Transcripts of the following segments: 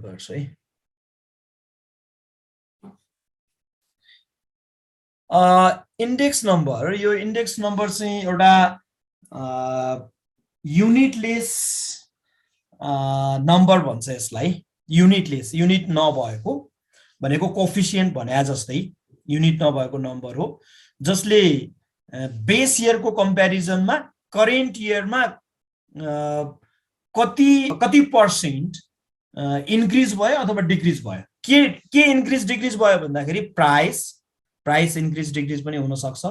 गर्छु है index number यो इन्डेक्स नम्बर चाहिँ एउटा युनिटलेस नम्बर भन्छ यसलाई युनिटलेस युनिट नभएको भनेको कोफिसिएन्ट भने जस्तै युनिट नभएको नम्बर हो जसले बेस इयरको कम्प्यारिजनमा करेन्ट इयरमा कति पर्सेन्ट इन्क्रिज भयो अथवा डिक्रिज भयो के इन्क्रिज डिक्रिज भयो भन्दाखेरि प्राइस इन्क्रिज डिक्रिज पनि हुन सक्छ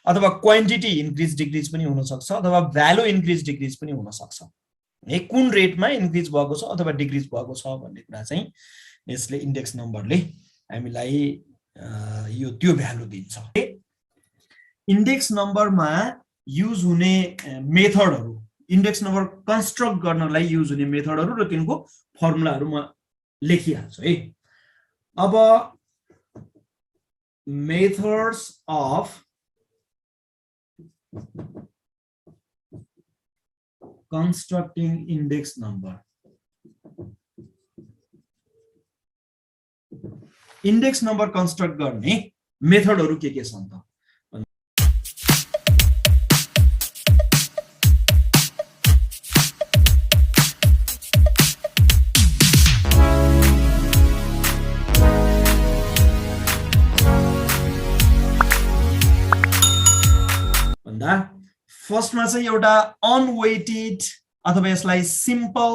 अथवा क्वान्टिटी इन्क्रिज डिक्रिज पनि हुन सक्छ अथवा भ्यालु इन्क्रिज डिक्रिज पनि हुन सक्छ है कुन रेटमा इन्क्रिज भएको छ अथवा डिक्रिज भएको छ भन्ने कुरा चाहिँ यसले इन्डेक्स नम्बरले हामीलाई यो त्यो भ्यालु दिन्छ इन्डेक्स नम्बरमा युज हुने मेथडहरु इन्डेक्स नम्बर कन्स्ट्रक्ट गर्नलाई युज हुने मेथडहरु र तिनको फर्मुलाहरु म लेखिहाल्छु है अब methods of constructing index number index number construct गर्ने मेथडहरु के छन् त फर्स्ट मा चाहिँ एउटा अनवेटेड अथवा यसलाई सिम्पल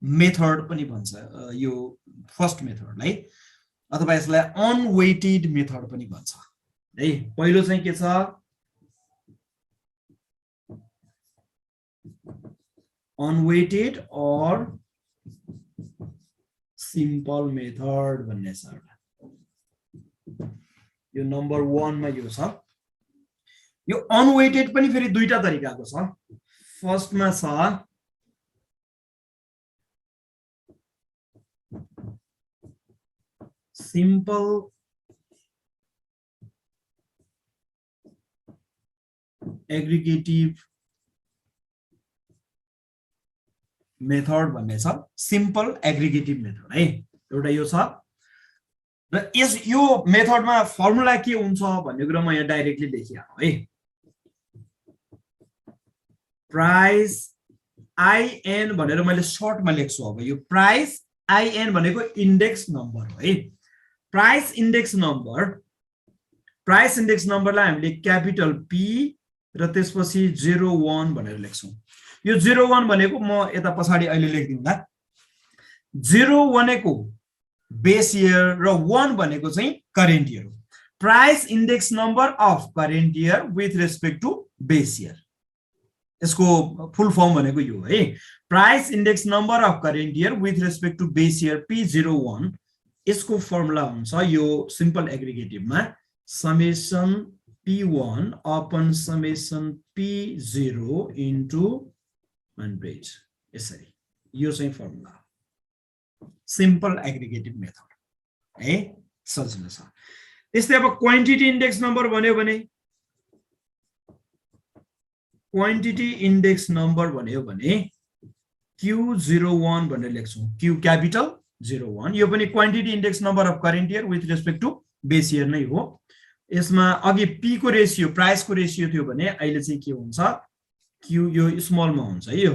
मेथड पनि भन्छ यो फर्स्ट मेथडलाई अथवा यसलाई अनवेटेड मेथड पनि भन्छ है पहिलो चाहिँ के छ अनवेटेड अर सिम्पल मेथड भन्ने छ यो नम्बर 1 मा यो छ यो अनवेटेड पनि फेरि दुईटा तरिकाको छ फर्स्ट मा छ सिम्पल एग्रिगेटिभ मेथड भन्ने छ सिम्पल एग्रिगेटिभ मेथड है एउटा यो छ र यो मेथडमा फर्मुला के हुन्छ भन्ने कुरा म यहाँ डाइरेक्टली लेखिहाल्छु है प्राइस IN भनेर मैले सर्टमा लेख्छु अब यो प्राइस IN भनेको इन्डेक्स नम्बर हो है प्राइस इन्डेक्स नम्बरलाई हामीले क्यापिटल P र त्यसपछि 01 भनेर लेख्छौं यो 01 भनेको म यता पछाडी अहिले लेख्दिउँला 0 भनेको बेस इयर र 1 भनेको चाहिँ करेन्ट इयर हो price index number of current year with respect to base year यसको फुल फर्म भनेको यो है price index number of current year with respect to base year P01 यसको फर्मुला हुन्छ यो सिम्पल एग्रिगेटिभमा summation P1 upon summation P0 into 100 यसरी यो चाहिँ फर्मुला सिम्पल एग्रिगेटिभ मेथड है सजिलो छ त्यस्तै अब क्वान्टिटी इन्डेक्स नम्बर भन्यो भने क्वान्टिटी इन्डेक्स नम्बर भन्यो भने Q01 भनेर लेख्छौं Q क्यापिटल 01 यो पनि quantity index number of current year with respect to base year नै हो यसमा अघि P को रेशियो प्राइस को रेशियो थियो भने अहिले चाहिँ के हुन्छ Q यो स्मलमा हुन्छ है यो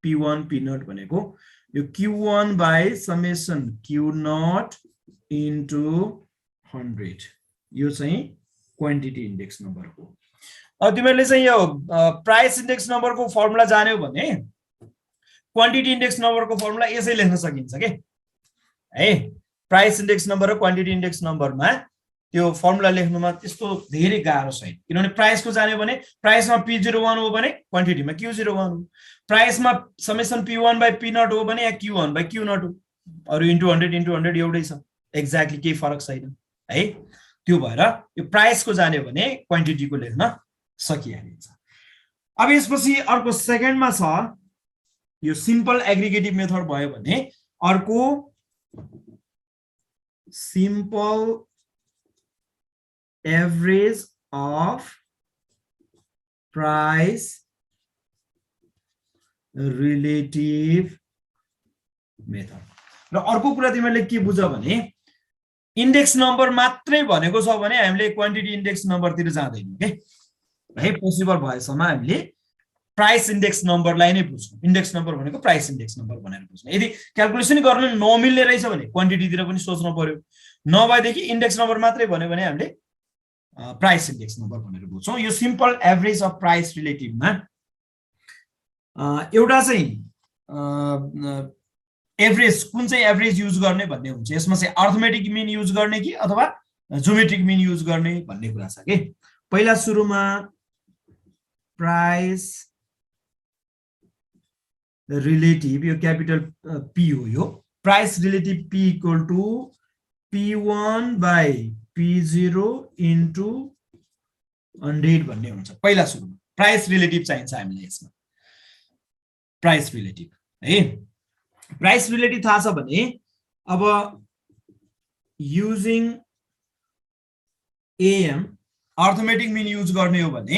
P1 P0 भनेको यो Q1 by summation Q0 into 100 यो चाहिँ क्वान्टिटी इन्डेक्स नम्बर हो अब तिमीले चाहिँ यो प्राइस इन्डेक्स नम्बरको फर्मुला जान्यौ भने क्वान्टिटी इन्डेक्स नम्बरको फर्मुला यसै लेख्न सकिन्छ के है प्राइस इन्डेक्स नम्बर र क्वान्टिटी इन्डेक्स नम्बरमा त्यो फर्मुला लेख्नुमा त्यस्तो धेरै गाह्रो छैन किनभने प्राइसको जान्यो भने प्राइसमा P01 हो भने क्वान्टिटीमा Q01 हो प्राइसमा समेसन P1 बाइ P0 हो भने या Q1 बाइ Q0 हो अरु इन्टु 100 एउटै छ एक्ज्याक्टली केही फरक छैन है त्यो भएर यो प्राइसको जान्यो भने क्वान्टिटीको लेख्न सकिहालिन्छ अब यसपछि अर्को सेकेन्डमा छ यो सिम्पल एग्रिगेटिभ मेथड भयो भने अर्को simple average of price relative method र अर्को कुरा तिमीहरूले के बुझ भने इन्डेक्स नम्बर मात्रै भनेको छ भने हामीले क्वान्टिटी इन्डेक्स नम्बरतिर जाँदैनौँ के है। पोसिबल भएसम्म हामीले प्राइस इन्डेक्स नम्बरलाई नै बुझ्छौँ। इन्डेक्स नम्बर भनेको प्राइस इन्डेक्स नम्बर भनेर बुझ्नु। यदि क्यालकुलेसन गर्न नमिल्ने रहेछ भने क्वान्टिटीतिर पनि सोच्नु पर्यो, नभएदेखि इन्डेक्स नम्बर मात्रै भन्यो भने हामीले प्राइस इन्डेक्स नम्बर भनेर बुझ्छौँ। यो सिम्पल एभरेज अफ प्राइस रिलेटिभमा एउटा चाहिँ एभरेज कुन चाहिँ एभरेज युज गर्ने भन्ने हुन्छ। यसमा चाहिँ अर्थमेटिक मिन युज गर्ने कि अथवा ज्योमेट्रिक मिन युज गर्ने भन्ने कुरा छ के। पहिला सुरुमा प्राइस रिलेटिभ यो क्यापिटल पी हो। यो price relative P equal to P1 by P0 into 100 भन्ने हुन्छ। पहिला सुरुमा प्राइस रिलेटिभ चाहिन्छ हामीलाई यसमा। प्राइस रिलेटिभ है, प्राइस रिलेटिभ थाहा छ भने अब using AM arithmetic mean use गर्ने हो भने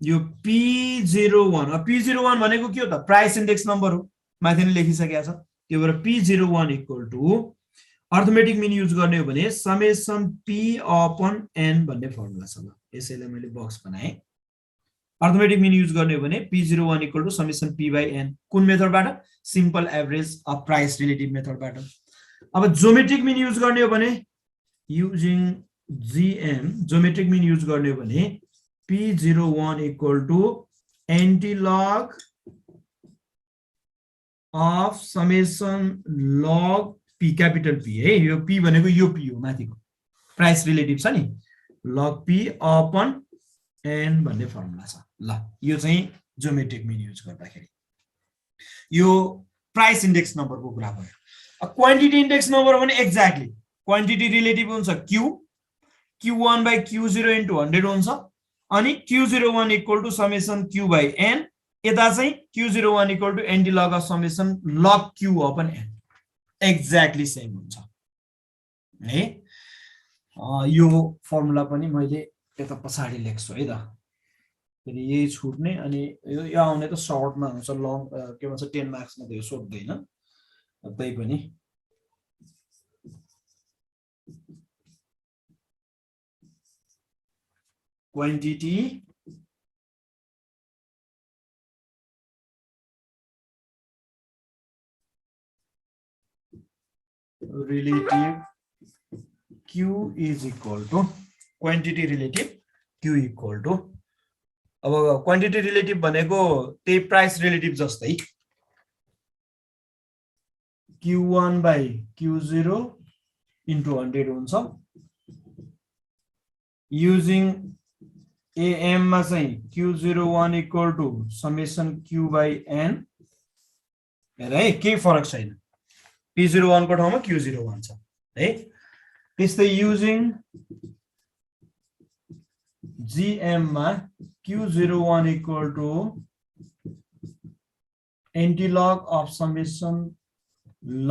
यो P01, P01 भनेको के हो त? प्राइस इन्डेक्स नम्बर हो, माथि नै लेखिसकेको छ। त्यो भएर P01 equal to arithmetic mean use गर्ने हो भने समेसन P अपन N भन्ने फर्मुला छ। ल यसैले मैले बक्स बनाएँ। अर्थमेटिक मिन युज गर्ने हो भने P01 equal to summation P by N। कुन मेथडबाट? Simple average of price relative मेथडबाट। अब ज्योमेट्रिक मिन युज गर्ने हो भने using GM geometric mean use गर्ने हो भने P01 equal to antilog of summation log P capital P है। यो P भनेको यो P हो माथिको प्राइस रिलेटिभ छ नि, लग P अपन N भन्ने फर्मुला छ। ल यो चाहिँ ज्योमेट्रिक मिन युज गर्दाखेरि यो प्राइस इन्डेक्स नम्बरको कुरा भयो। क्वान्टिटी इन्डेक्स नम्बर भने एक्ज्याक्टली क्वान्टिटी रिलेटिभ हुन्छ Q1 by Q0 into 100 हुन्छ अनि Q01 equal to summation Q by N। यता चाहिँ Q01 equal to antilog of summation log Q upon N। Exactly same हुन्छ है। यो फर्मुला पनि मैले यता पछाडि लेख्छु है त, फेरि यही छुट्ने अनि यो आउने त सर्टमा हुन्छ, लङ के भन्छ 10 मार्क्समा त यो सोध्दैन। तै पनि quantity relative Q is equal to quantity relative Q equal to, अब क्वान्टिटी रिलेटिभ भनेको त्यही प्राइस रिलेटिभ जस्तै Q1 by Q0 into 100 हुन्छ। युजिङ AM मा चाहिँ Q01 equal to summation Q by N। हेर है केही फरक छैन, P01 को ठाउँमा Q01 छ है। त्यस्तै युजिङ GM मा Q01 equal to antilog of summation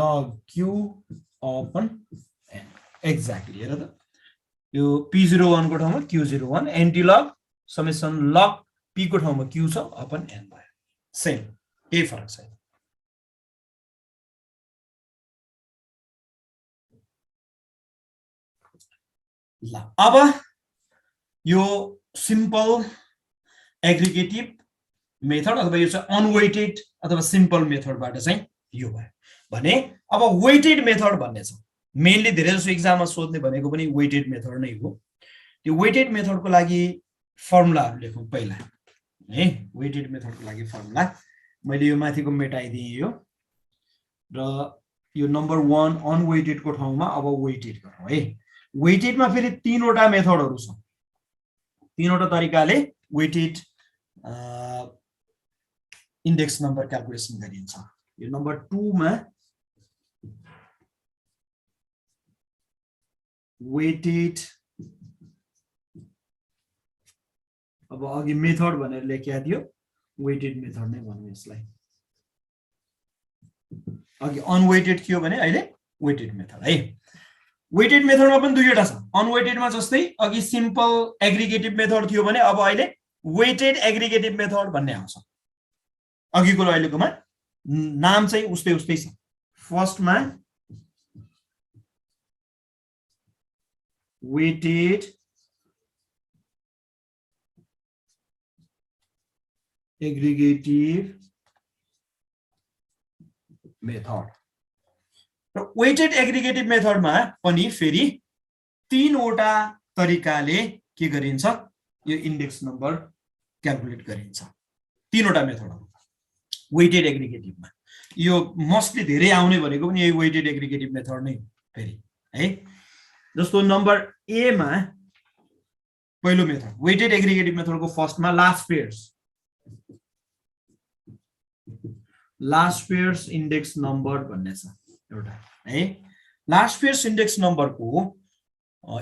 log Q upon N। Exactly हेर त, यो P01 को ठाउँमा Q01 antilog summation log P को ठाउँमा Q छ अपन N भयो। सेम, केही फरक छैन। ल अब यो सिम्पल एग्रिगेटिभ मेथड अथवा यो चाहिँ अनवेटेड अथवा सिम्पल मेथडबाट चाहिँ यो भयो भने अब वेटेड मेथड भन्ने छ। मेनली धेरै जसो एक्जाममा सोध्ने भनेको पनि वेटेड मेथड नै हो। त्यो वेटेड मेथडको लागि फर्मुलाहरु लेखौं पहिला है। वेटेड मेथडको लागि फर्मुला मैले यो माथिको मेटाइदिएँ यो र यो नम्बर 1 अनवेटेड को ठाउँमा अब वेटेड गरौँ है। वेटेडमा फेरि तीनवटा मेथडहरु छ, तीनवटा तरिकाले वेटेड इन्डेक्स नम्बर क्याल्कुलेसन गरिन्छ। यो नम्बर 2 मा वेटेड, अब अघि मेथड भनेर लेखिया थियो, वेटेड मेथड नै भनौँ यसलाई। अघि अनवेटेड थियो भने अहिले वेटेड मेथड है। वेटेड मेथडमा पनि दुईवटा छ। अनवेटेडमा जस्तै अघि सिम्पल एग्रिगेटिभ मेथड थियो भने अब अहिले वेटेड एग्रिगेटिभ मेथड भन्ने आउँछ। अघिको अहिलेकोमा नाम चाहिँ उस्तै उस्तै छ, फर्स्टमा वेटेड एग्रिगेटिभ मेथड र वेटेड एग्रिगेटिभ मेथडमा पनि फेरि तीनवटा तरिकाले के गरिन्छ यो इन्डेक्स नम्बर क्याल्कुलेट गरिन्छ तीनवटा मेथडहरु वेटेड एग्रिगेटिभमा यो मोस्टली धेरै आउने भनेको पनि यही वेटेड एग्रिगेटिभ मेथड नै फेरि है जस्तो नम्बर ए मा पहिलो मेथड वेटेड एग्रिगेटिभ मेथडको फर्स्टमा लास्ट पेयर्स इन्डेक्स नम्बर भन्ने छ एउटा है लास्ट पेयर्स इन्डेक्स नम्बरको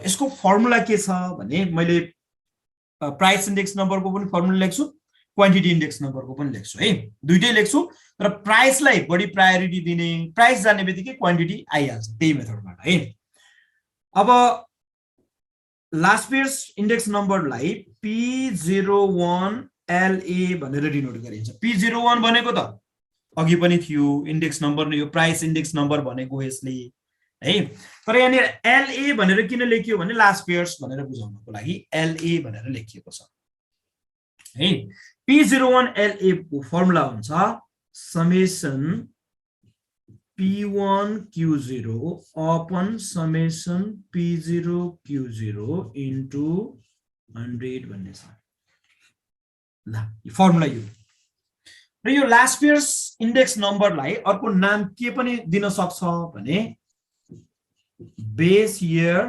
यसको फर्मुला के छ भने मैले प्राइस इन्डेक्स नम्बरको पनि फर्मुला लेख्छु क्वान्टिटी इन्डेक्स नम्बरको पनि लेख्छु है दुईटै लेख्छु तर प्राइसलाई बढी प्रायोरिटी दिने प्राइस जाने बित्तिकै क्वान्टिटी आइहाल्छ त्यही मेथडबाट है अब लास्ट पेयर्स इन्डेक्स नम्बरलाई P01 LA भनेर डिनोट गरिन्छ P01 भनेको त अघि पनि थियो इन्डेक्स नम्बर यो प्राइस इन्डेक्स नम्बर भनेको यसले है तर यहाँ LA भनेर किन लेखियो भने लास्ट पेयर्स भनेर बुझाउनको लागि LA भनेर लेखिएको छ है P01 LA को फर्मुला हुन्छ summation P1 Q0 upon summation P0 Q0 into 100 भन्ने छ ल यो फर्मुला यो र यो लास्ट पेयर्स इन्डेक्स नम्बरलाई अर्को नाम के पनि दिन सक्छ भने बेस इयर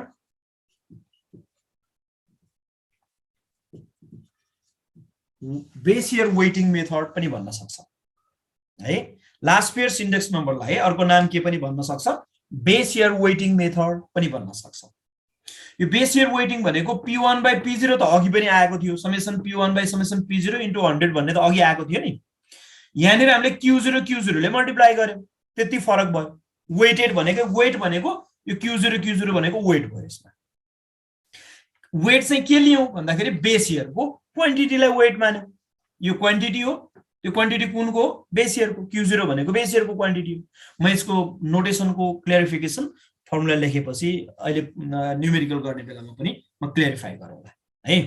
वेटिङ मेथड पनि भन्न सक्छ है लास्ट पेयर्स इन्डेक्स नम्बरलाई अर्को नाम के पनि भन्न सक्छ बेस इयर वेटिङ मेथड पनि भन्न सक्छ यो बेस इयर वेटिङ भनेको P1 by P0 त अघि पनि आएको थियो summation P1 by summation P0 into 100 भन्ने त अघि आएको थियो नि यहाँनिर हामीले Q0 ले मल्टिप्लाई गर्यौं त्यति फरक भयो वेटेड भनेको वेट भनेको यो Q0 भनेको वेट भयो यसमा वेट चाहिँ के लियौं भन्दाखेरि बेस इयरको क्वान्टिटीलाई वेट मान्यौं यो क्वान्टिटी हो त्यो क्वान्टिटी कुनको बेस इयरको Q0 भनेको बेस इयरको क्वान्टिटी हो म यसको नोटेसनको क्ल्यारिफिकेसन फर्मुला लेखेपछि अहिले न्यूमेरिकल गर्ने बेलामा पनि म क्ल्यारिफाई गरौँला है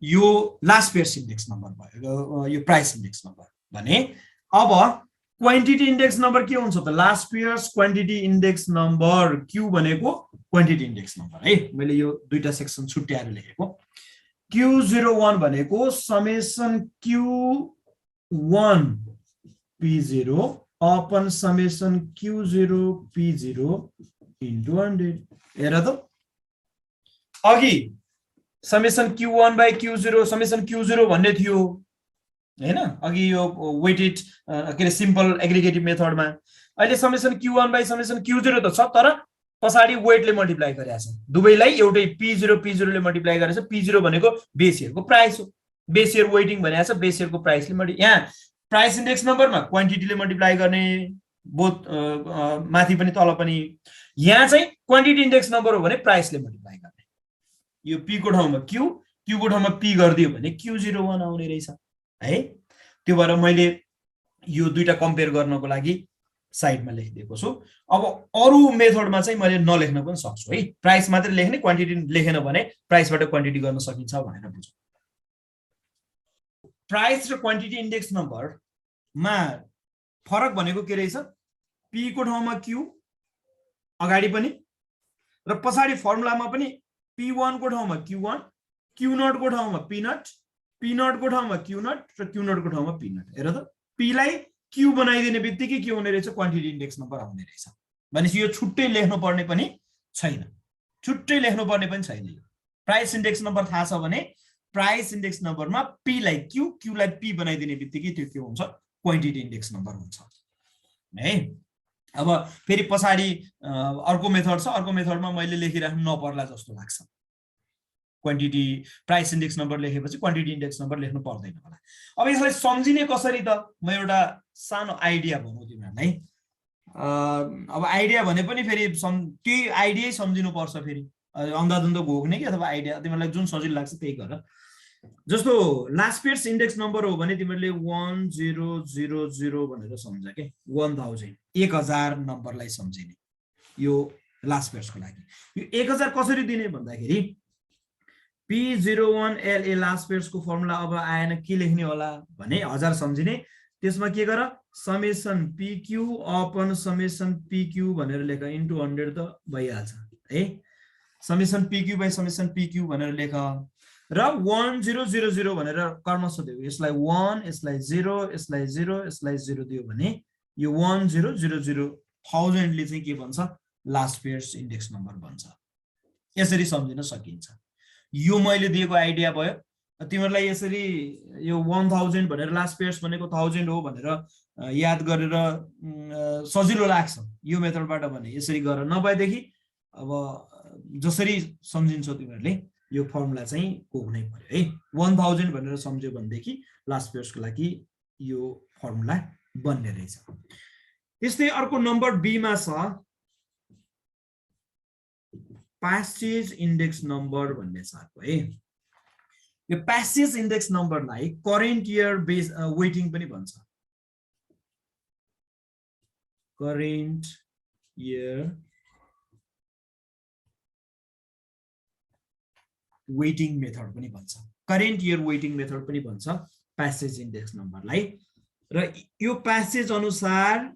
यो लास्ट पेयर्स इन्डेक्स नम्बर भयो यो प्राइस इन्डेक्स नम्बर भने अब क्वान्टिटी इन्डेक्स नम्बर के हुन्छ त last pairs quantity index number Q भनेको क्वान्टिटी इन्डेक्स नम्बर है मैले यो दुईटा सेक्सन छुट्याएर लेखेको Q01 भनेको summation Q1 P0 upon summation Q0 P0 into 100 हेर त अघि summation Q1 by Q0 summation Q0 भन्ने थियो हैन अघि यो वेटेड के रे सिम्पल एग्रिगेटिभ मेथडमा अहिले summation Q1 by summation Q0 त छ तर पछाडी वेटले मल्टिप्लाई गरेको छ दुवैलाई एउटै P0 ले मल्टिप्लाई गरेछ P0 भनेको बेस इयरको प्राइस हो बेस इयर वेटिङ भनेको छ बेस इयरको प्राइसले यहाँ प्राइस इन्डेक्स नम्बरमा क्वान्टिटीले मल्टिप्लाई गर्ने बोथ माथि पनि तल पनि यहाँ चाहिँ क्वान्टिटी इन्डेक्स नम्बर हो भने प्राइसले मल्टिप्लाई गर्ने यो P को ठाउँमा Q को ठाउँमा P गरिदियो भने Q01 आउने रहेछ है त्यो भएर मैले यो दुईटा कम्पेयर गर्नको लागि साइडमा लेखिदिएको छु अब अरु मेथडमा चाहिँ मैले नलेख्न पनि सक्छु है प्राइस मात्र लेख्ने क्वान्टिटी लेखेन भने प्राइसबाट क्वान्टिटी गर्न सकिन्छ भनेर बुझ्नु प्राइस र क्वान्टिटी इन्डेक्स नम्बरमा फरक भनेको के रहेछ P को ठाउँमा Q अगाडि पनि र पछाडी फर्मुलामा पनि P1 को ठाउँमा Q1 Q0 को ठाउँमा P0 P0 को ठाउँमा Q0 र Q0 को ठाउँमा P0 हेर त P लाई Q बनाइदिने बित्तिकै के हुने रहेछ क्वान्टिटी इन्डेक्स नम्बर आउने रहेछ भनेपछि यो छुट्टै लेख्नु पर्ने पनि छैन यो प्राइस इन्डेक्स नम्बर थाहा छ भने प्राइस इन्डेक्स नम्बरमा P लाई Q लाई P बनाइदिने बित्तिकै त्यो के हुन्छ क्वान्टिटी इन्डेक्स नम्बर हुन्छ है अब फेरि पछाडी अर्को मेथड छ अर्को मेथडमा मैले लेखिराख्नु नपर्ला जस्तो लाग्छ क्वान्टिटी प्राइस इन्डेक्स नम्बर लेखेपछि क्वान्टिटी इन्डेक्स नम्बर लेख्नु पर्दैन होला अब यसलाई सम्झिने कसरी त म एउटा सानो आइडिया भनौँ तिमीहरुलाई अब आइडिया भने पनि फेरि त्यही आइडिया सम्झिनु पर्छ फेरि अन्धाधुन्ध घोक्ने कि अथवा आइडिया तिमीलाई जुन सजिलो लाग्छ त्यही गर जस्तो लास्ट पेयर्स इन्डेक्स नम्बर हो भने तिमीहरूले 1000 भनेर सम्झ के 1000 नम्बरलाई सम्झिने यो लास्ट पेयर्सको लागि। यो 1000 कसरी दिने भन्दाखेरि P01LA लास्ट पेयर्सको फर्मुला अब आएन, के लेख्ने होला भने 1000 सम्झिने, त्यसमा के गर summation PQ upon summation PQ भनेर लेख इन्टु 100 त भइहाल्छ है। Summation PQ by summation PQ भनेर लेख र 1000 भनेर कर्मश दियो, यसलाई 1 यसलाई 0 यसलाई 0 यसलाई 0 दियो भने यो 1000,000 ले चाहिँ के भन्छ लास्ट पेयर्स इन्डेक्स नम्बर भन्छ। यसरी सम्झिन सकिन्छ। यो मैले दिएको आइडिया भयो। तिमीहरूलाई यसरी यो 1000 भनेर लास्ट पेयर्स भनेको 1000 हो भनेर याद गरेर सजिलो लाग्छ यो मेथडबाट भने यसरी गर, नभएदेखि अब जसरी सम्झिन्छौ तिमीहरूले यो फर्मुला चाहिँ कोक्नै पर्यो है। 1000 भनेर सम्झ्यो भनेदेखि लास्ट पेयर्सको लागि यो फर्मुला बन्ने रहेछ। त्यस्तै अर्को नम्बर बी मा छ प्यासेज इन्डेक्स नम्बर भन्ने छ है। यो प्यासेज इन्डेक्स नम्बरलाई करेन्ट इयर बेस वेटिङ पनि भन्छ। करेन्ट इयर वेटिङ मेथड पनि भन्छ, करेन्ट इयर वेटिङ मेथड पनि भन्छ प्यासेज इन्डेक्स नम्बरलाई। र यो प्यासेज अनुसार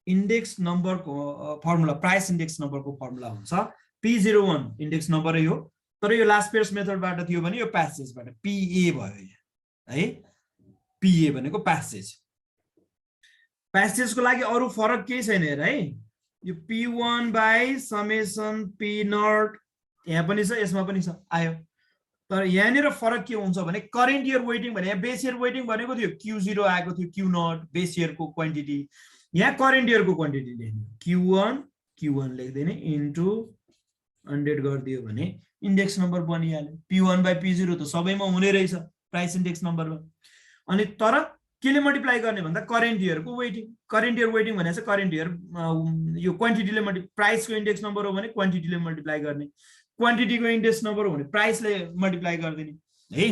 इन्डेक्स नम्बरको फर्मुला प्राइस इन्डेक्स नम्बरको फर्मुला हुन्छ P01 इन्डेक्स नम्बरै हो, तर यो लास्ट पेयर्स मेथडबाट थियो भने यो प्यासेजबाट PA भयो है। PA भनेको प्यासेज। प्यासेजको लागि अरु फरक केही छैन हेर है। यो P1 बाइ समेसन P0 यहाँ पनि छ यसमा पनि छ आयो। तर यहाँनिर फरक के हुन्छ भने करेन्ट इयर वेटिङ भने यहाँ बेस इयर वेटिङ भनेको थियो Q0 आएको थियो, Q0 बेस इयरको क्वान्टिटी, यहाँ करेन्ट इयरको क्वान्टिटी लेख्ने Q1 लेख्दैन इन्टु 100 गरिदियो भने index number बनिहाल्यो। P1 by P0 त सबैमा हुने रहेछ प्राइस इन्डेक्स नम्बरमा। अनि तर केले मल्टिप्लाई गर्ने भन्दा करेन्ट इयरको वेटिङ। करेन्ट इयर वेटिङ भनेको चाहिँ करेन्ट इयर यो क्वान्टिटीले प्राइसको इन्डेक्स नम्बर हो भने क्वान्टिटीले मल्टिप्लाई गर्ने, क्वान्टिटीको इन्डेक्स नम्बर हो भने प्राइसले मल्टिप्लाई गरिदिने है।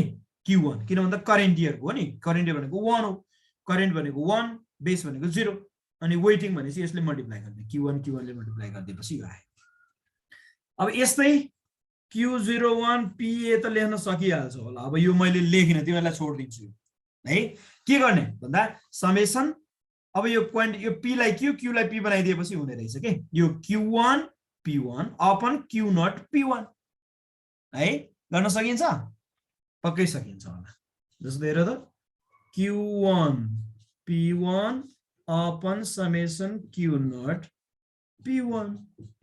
Q1 किन भन्दा करेन्ट इयरको हो नि, करेन्ट इयर भनेको 1 हो, करेन्ट भनेको 1 बेस भनेको 0 अनि वेटिङ भनेपछि यसले मल्टिप्लाई गर्ने Q1 ले मल्टिप्लाई गरिदिएपछि यो आयो। अब यस्तै Q01 PA त लेख्न सकिहाल्छ होला। अब यो मैले लेखिन तिमीहरूलाई छोडिदिन्छु है। के गर्ने भन्दा समेसन अब यो P लाई Q लाई P बनाइदिएपछि हुने रहेछ के यो Q1 P1 upon Q0 P1 है। गर्न सकिन्छ? पक्कै सकिन्छ होला। जस्तो हेर त Q1 P1 upon summation Q0 P1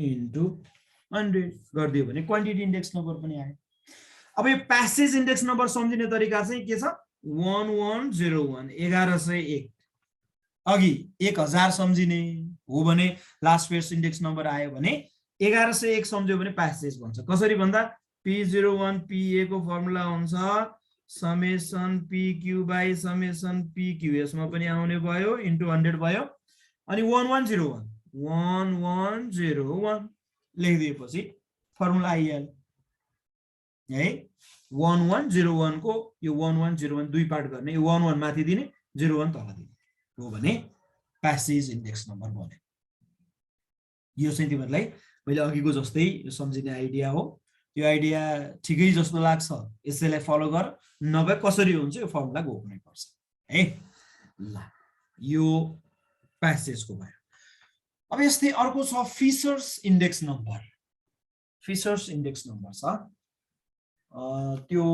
into 100 गरिदियो भने क्वान्टिटी इन्डेक्स नम्बर पनि आयो। अब यो प्यासेज इन्डेक्स नम्बर सम्झिने तरिका चाहिँ के छ 1101 1101 अघि 1000 सम्झिने हो भने लास्ट पेयर्स इन्डेक्स नम्बर आयो भने 1101 सम्झ्यो भने प्यासेज भन्छ। कसरी भन्दा P01 PA को फर्मुला हुन्छ summation PQ by summation PQ यसमा पनि आउने भयो इन्टु 100 भयो अनि 1101 लेखिदिएपछि फर्मुला आइहाल्यो है। 1101 को यो 1101 दुई पार्ट गर्ने, यो 11 माथि दिने 01 तल दिने हो भने प्यासेज इन्डेक्स नम्बर बन्यो। यो चाहिँ तिमीहरूलाई मैले अघिको जस्तै यो सम्झिने आइडिया हो। यो आइडिया ठिकै जस्तो लाग्छ यसैलाई फलो गर, नभए कसरी हुन्छ यो फर्मुला गोक्नै पर्छ है। ल यो प्यासेजको भयो। अब यस्तै अर्को छ Fisher's index number. Fisher's index number छ त्यो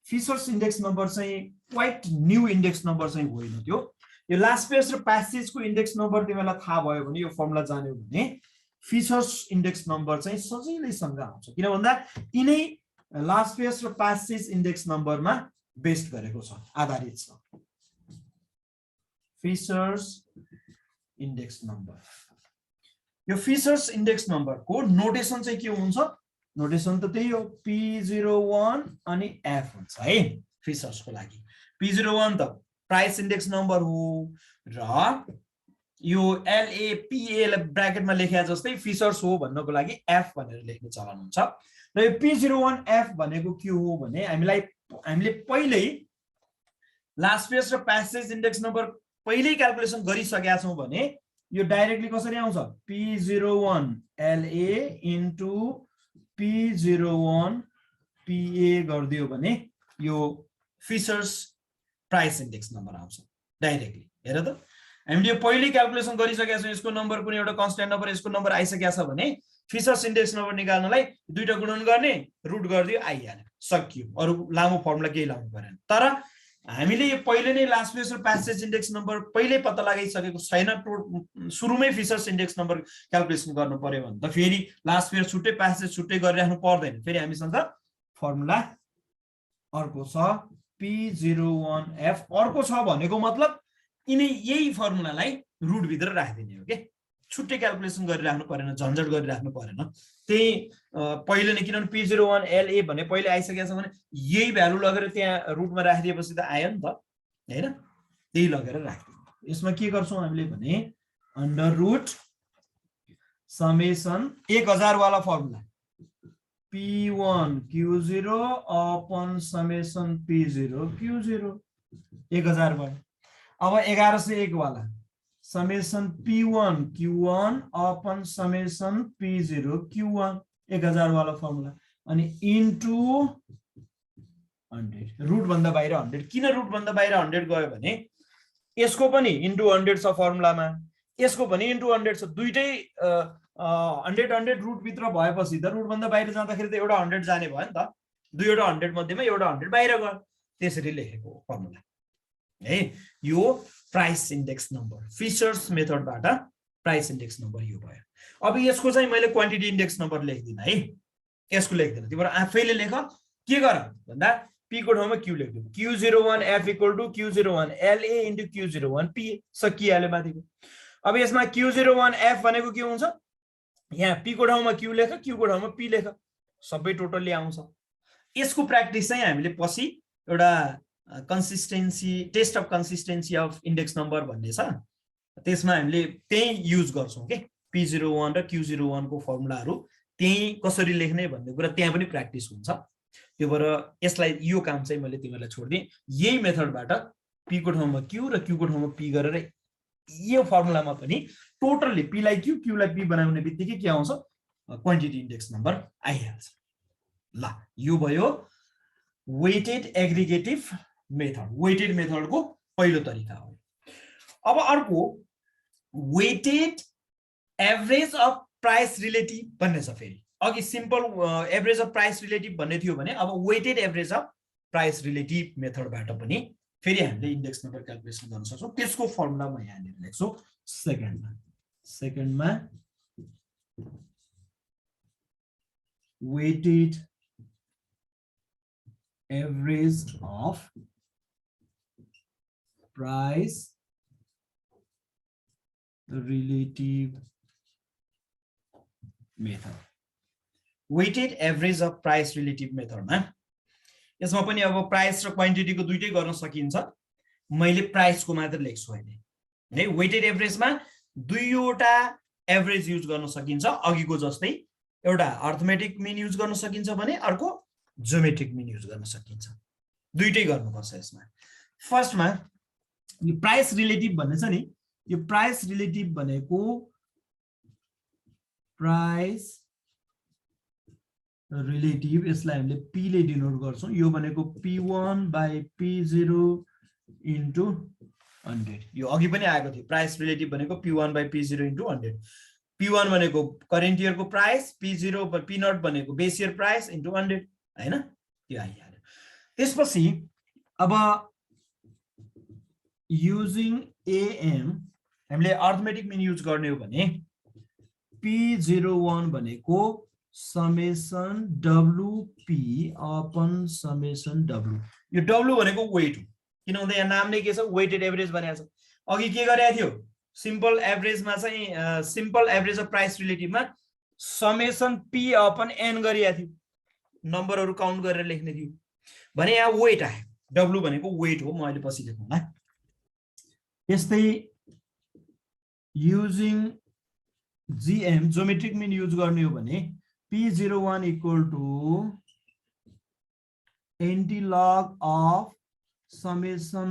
फिशर्स इन्डेक्स नम्बर चाहिँ क्वाइट न्यू इन्डेक्स नम्बर चाहिँ होइन। त्यो यो लास्ट पेयर्स र प्यासेजको इन्डेक्स नम्बर तिमीलाई थाहा भयो भने यो फर्मुला जान्यो भने फिशर्स इन्डेक्स नम्बर चाहिँ सजिलैसँग आउँछ। किन भन्दा यिनै लास्ट पेयर्स र प्यासेज इन्डेक्स नम्बरमा बेस्ड गरेको छ, आधारित छ। फिशर्स इन्डेक्स नम्बर यो फिशर्स इन्डेक्स नम्बरको नोटेसन चाहिँ के हुन्छ? नोटेसन त त्यही हो P01 अनि F हुन्छ है फिशर्सको लागि। P01 त प्राइस इन्डेक्स नम्बर हो र यो LAPA लाई ब्र्याकेटमा लेखे जस्तै फिशर्स हो भन्नको लागि F भनेर लेख्ने चलन हुन्छ। र यो P01F भनेको के हो भने हामीलाई हामीले पहिल्यै लास्ट पेज र प्यासेज इन्डेक्स नम्बर पहिल्यै क्याल्कुलेसन गरिसकेका छौँ भने यो डाइरेक्टली कसरी आउँछ P01 LA into P01 PA गरिदियो भने यो फिशर्स प्राइस इन्डेक्स नम्बर आउँछ डाइरेक्टली। हेर त हामीले यो पहिल्यै क्याल्कुलेसन गरिसकेका छौँ, यसको नम्बर कुनै एउटा कन्स्ट्यान्ट नम्बर यसको नम्बर आइसकेको छ भने फिशर्स इन्डेक्स नम्बर निकाल्नलाई दुईटा गुणन गर्ने रुट गरिदियो आइहाल्यो, सकियो, अरु लामो फर्मुला केही लाउनु परेन। तर हामीले यो पहिले नै लास्ट पेज र प्यासेज इन्डेक्स नम्बर पहिल्यै पत्ता लगाइसकेको छैन, सुरुमै फिशर्स इन्डेक्स नम्बर क्याल्कुलेसन गर्नु पर्यो भने त फेरि लास्ट पेज छुट्टै प्यासेज छुट्टै गरिराख्नु पर्दैन। फेरि हामीसँग फर्मुला अर्को छ P01F, अर्को छ भनेको मतलब यही फर्मुलालाई रुट भित्र राखिदिने हो के, छुट्टै क्याल्कुलेसन गरिराख्नु परेन, झन्झट गरिराख्नु परेन। त्यही पहिले नै किनभने P01 LA भने पहिले आइसकेको छ भने यही भ्यालु लगेर त्यहाँ रुटमा राखिदिएपछि त आयो नि त हैन, त्यही लगेर राखिदिनु। यसमा के गर्छौं हामीले भने अन्डर रुट समेसन 1000 वाला formula P1 Q0 upon summation P0 Q0 1000 भयो। अब 1101 वाला summation P1 Q1 upon summation P0 Q1 1000 वाला फर्मुला अनि इन्टु 100 रुट भन्दा बाहिर 100। किन रुट भन्दा बाहिर 100 गयो भने यसको पनि इन्टु 100 छ फर्मुलामा, यसको पनि इन्टु 100 छ, दुईटै 100 रुट भित्र भएपछि त रुट भन्दा बाहिर जाँदाखेरि त एउटा 100 जाने भयो नि त, दुईवटा 100 मध्येमा एउटा 100 बाहिर गयो, त्यसरी लेखेको फर्मुला है। यो प्राइस इन्डेक्स नम्बर फिशर्स मेथडबाट प्राइस इन्डेक्स नम्बर यो भयो। अब यसको चाहिँ मैले क्वान्टिटी इन्डेक्स नम्बर लेख्दिन है, यसको लेख्दिन, तिम्रो आफैले लेख। के गर भन्दा P को ठाउँमा Q लेख्दिनु, Q01 F equal to Q01 LA into Q01 PA, सकिहाल्यो माथिको। अब यसमा Q01 F भनेको के हुन्छ, यहाँ P को ठाउँमा Q लेख, Q को ठाउँमा P लेख, सबै टोटल्ली आउँछ। यसको प्र्याक्टिस चाहिँ हामीले पछि एउटा consistency test of consistency of index number भन्ने छ, त्यसमा हामीले त्यही युज गर्छौं के, P01 र Q01 को फर्मुलाहरू त्यही कसरी लेख्ने भन्ने कुरा त्यहाँ पनि प्र्याक्टिस हुन्छ। त्यो भएर यसलाई यो काम चाहिँ मैले तिमीलाई छोड्दिएँ, यही मेथडबाट P को ठाउँमा Q र Q को ठाउँमा P गरेर यो फर्मुलामा पनि टोटल्ली P लाई Q Q लाई P बनाउने बित्तिकै के आउँछ, क्वान्टिटी इन्डेक्स नम्बर आइहाल्छ। ल यो भयो वेटेड एग्रिगेटिभ मेथड, वेटेड मेथडको पहिलो तरिका हो। अब अर्को weighted average of price relative भन्ने छ। फेरि अघि simple average of price relative भन्ने थियो भने अब weighted average of price relative मेथडबाट पनि फेरि हामीले इन्डेक्स नम्बर क्याल्कुलेसन गर्न सक्छौँ। त्यसको फर्मुला म यहाँनिर लेख्छु सेकेन्डमा weighted average of price relative method, weighted average of price relative मेथडमा यसमा पनि अब प्राइस र क्वान्टिटीको दुईटै गर्न सकिन्छ, मैले प्राइसको मात्र लेख्छु अहिले है। वेटेड एभरेजमा दुईवटा एभरेज युज गर्न सकिन्छ, अघिको जस्तै एउटा अर्थमेटिक मिन युज गर्न सकिन्छ भने अर्को ज्योमेट्रिक मिन युज गर्न सकिन्छ, दुईटै गर्नुपर्छ यसमा। फर्स्टमा यो प्राइस रिलेटिभ भन्ने छ नि, यो प्राइस रिलेटिभ भनेको प्राइस रिलेटिभ, यसलाई हामीले P ले डिनोट गर्छौं, यो भनेको P1 बाइ P0 इन्टु 100। यो अघि पनि आएको थियो, प्राइस रिलेटिभ भनेको P1 by P0 into 100। P1 भनेको करेन्ट इयरको प्राइस, P0 P नट भनेको बेस इयर प्राइस इन्टु 100 हैन, त्यो आइहाल्यो। त्यसपछि अब युजिङ AM हामीले अर्थमेटिक मिन युज गर्ने हो भने P01 भनेको summation WP upon summation W। यो W भनेको वेट हो, किन भन्दा यहाँ नाम नै के छ, वेटेड एभरेज भनेको छ। अघि के गरेको थियो, सिम्पल एभरेजमा चाहिँ सिम्पल एभरेज अफ प्राइस रिलेटिभमा समेसन P अपन N गरिएको थियो, नम्बरहरू काउन्ट गरेर लेख्ने थियो भने यहाँ वेट आयो, W भनेको वेट हो, म अहिले पछि लेखौँला। यस्तै using GM geometric mean use गर्ने हो भने P01 equal to antilog of summation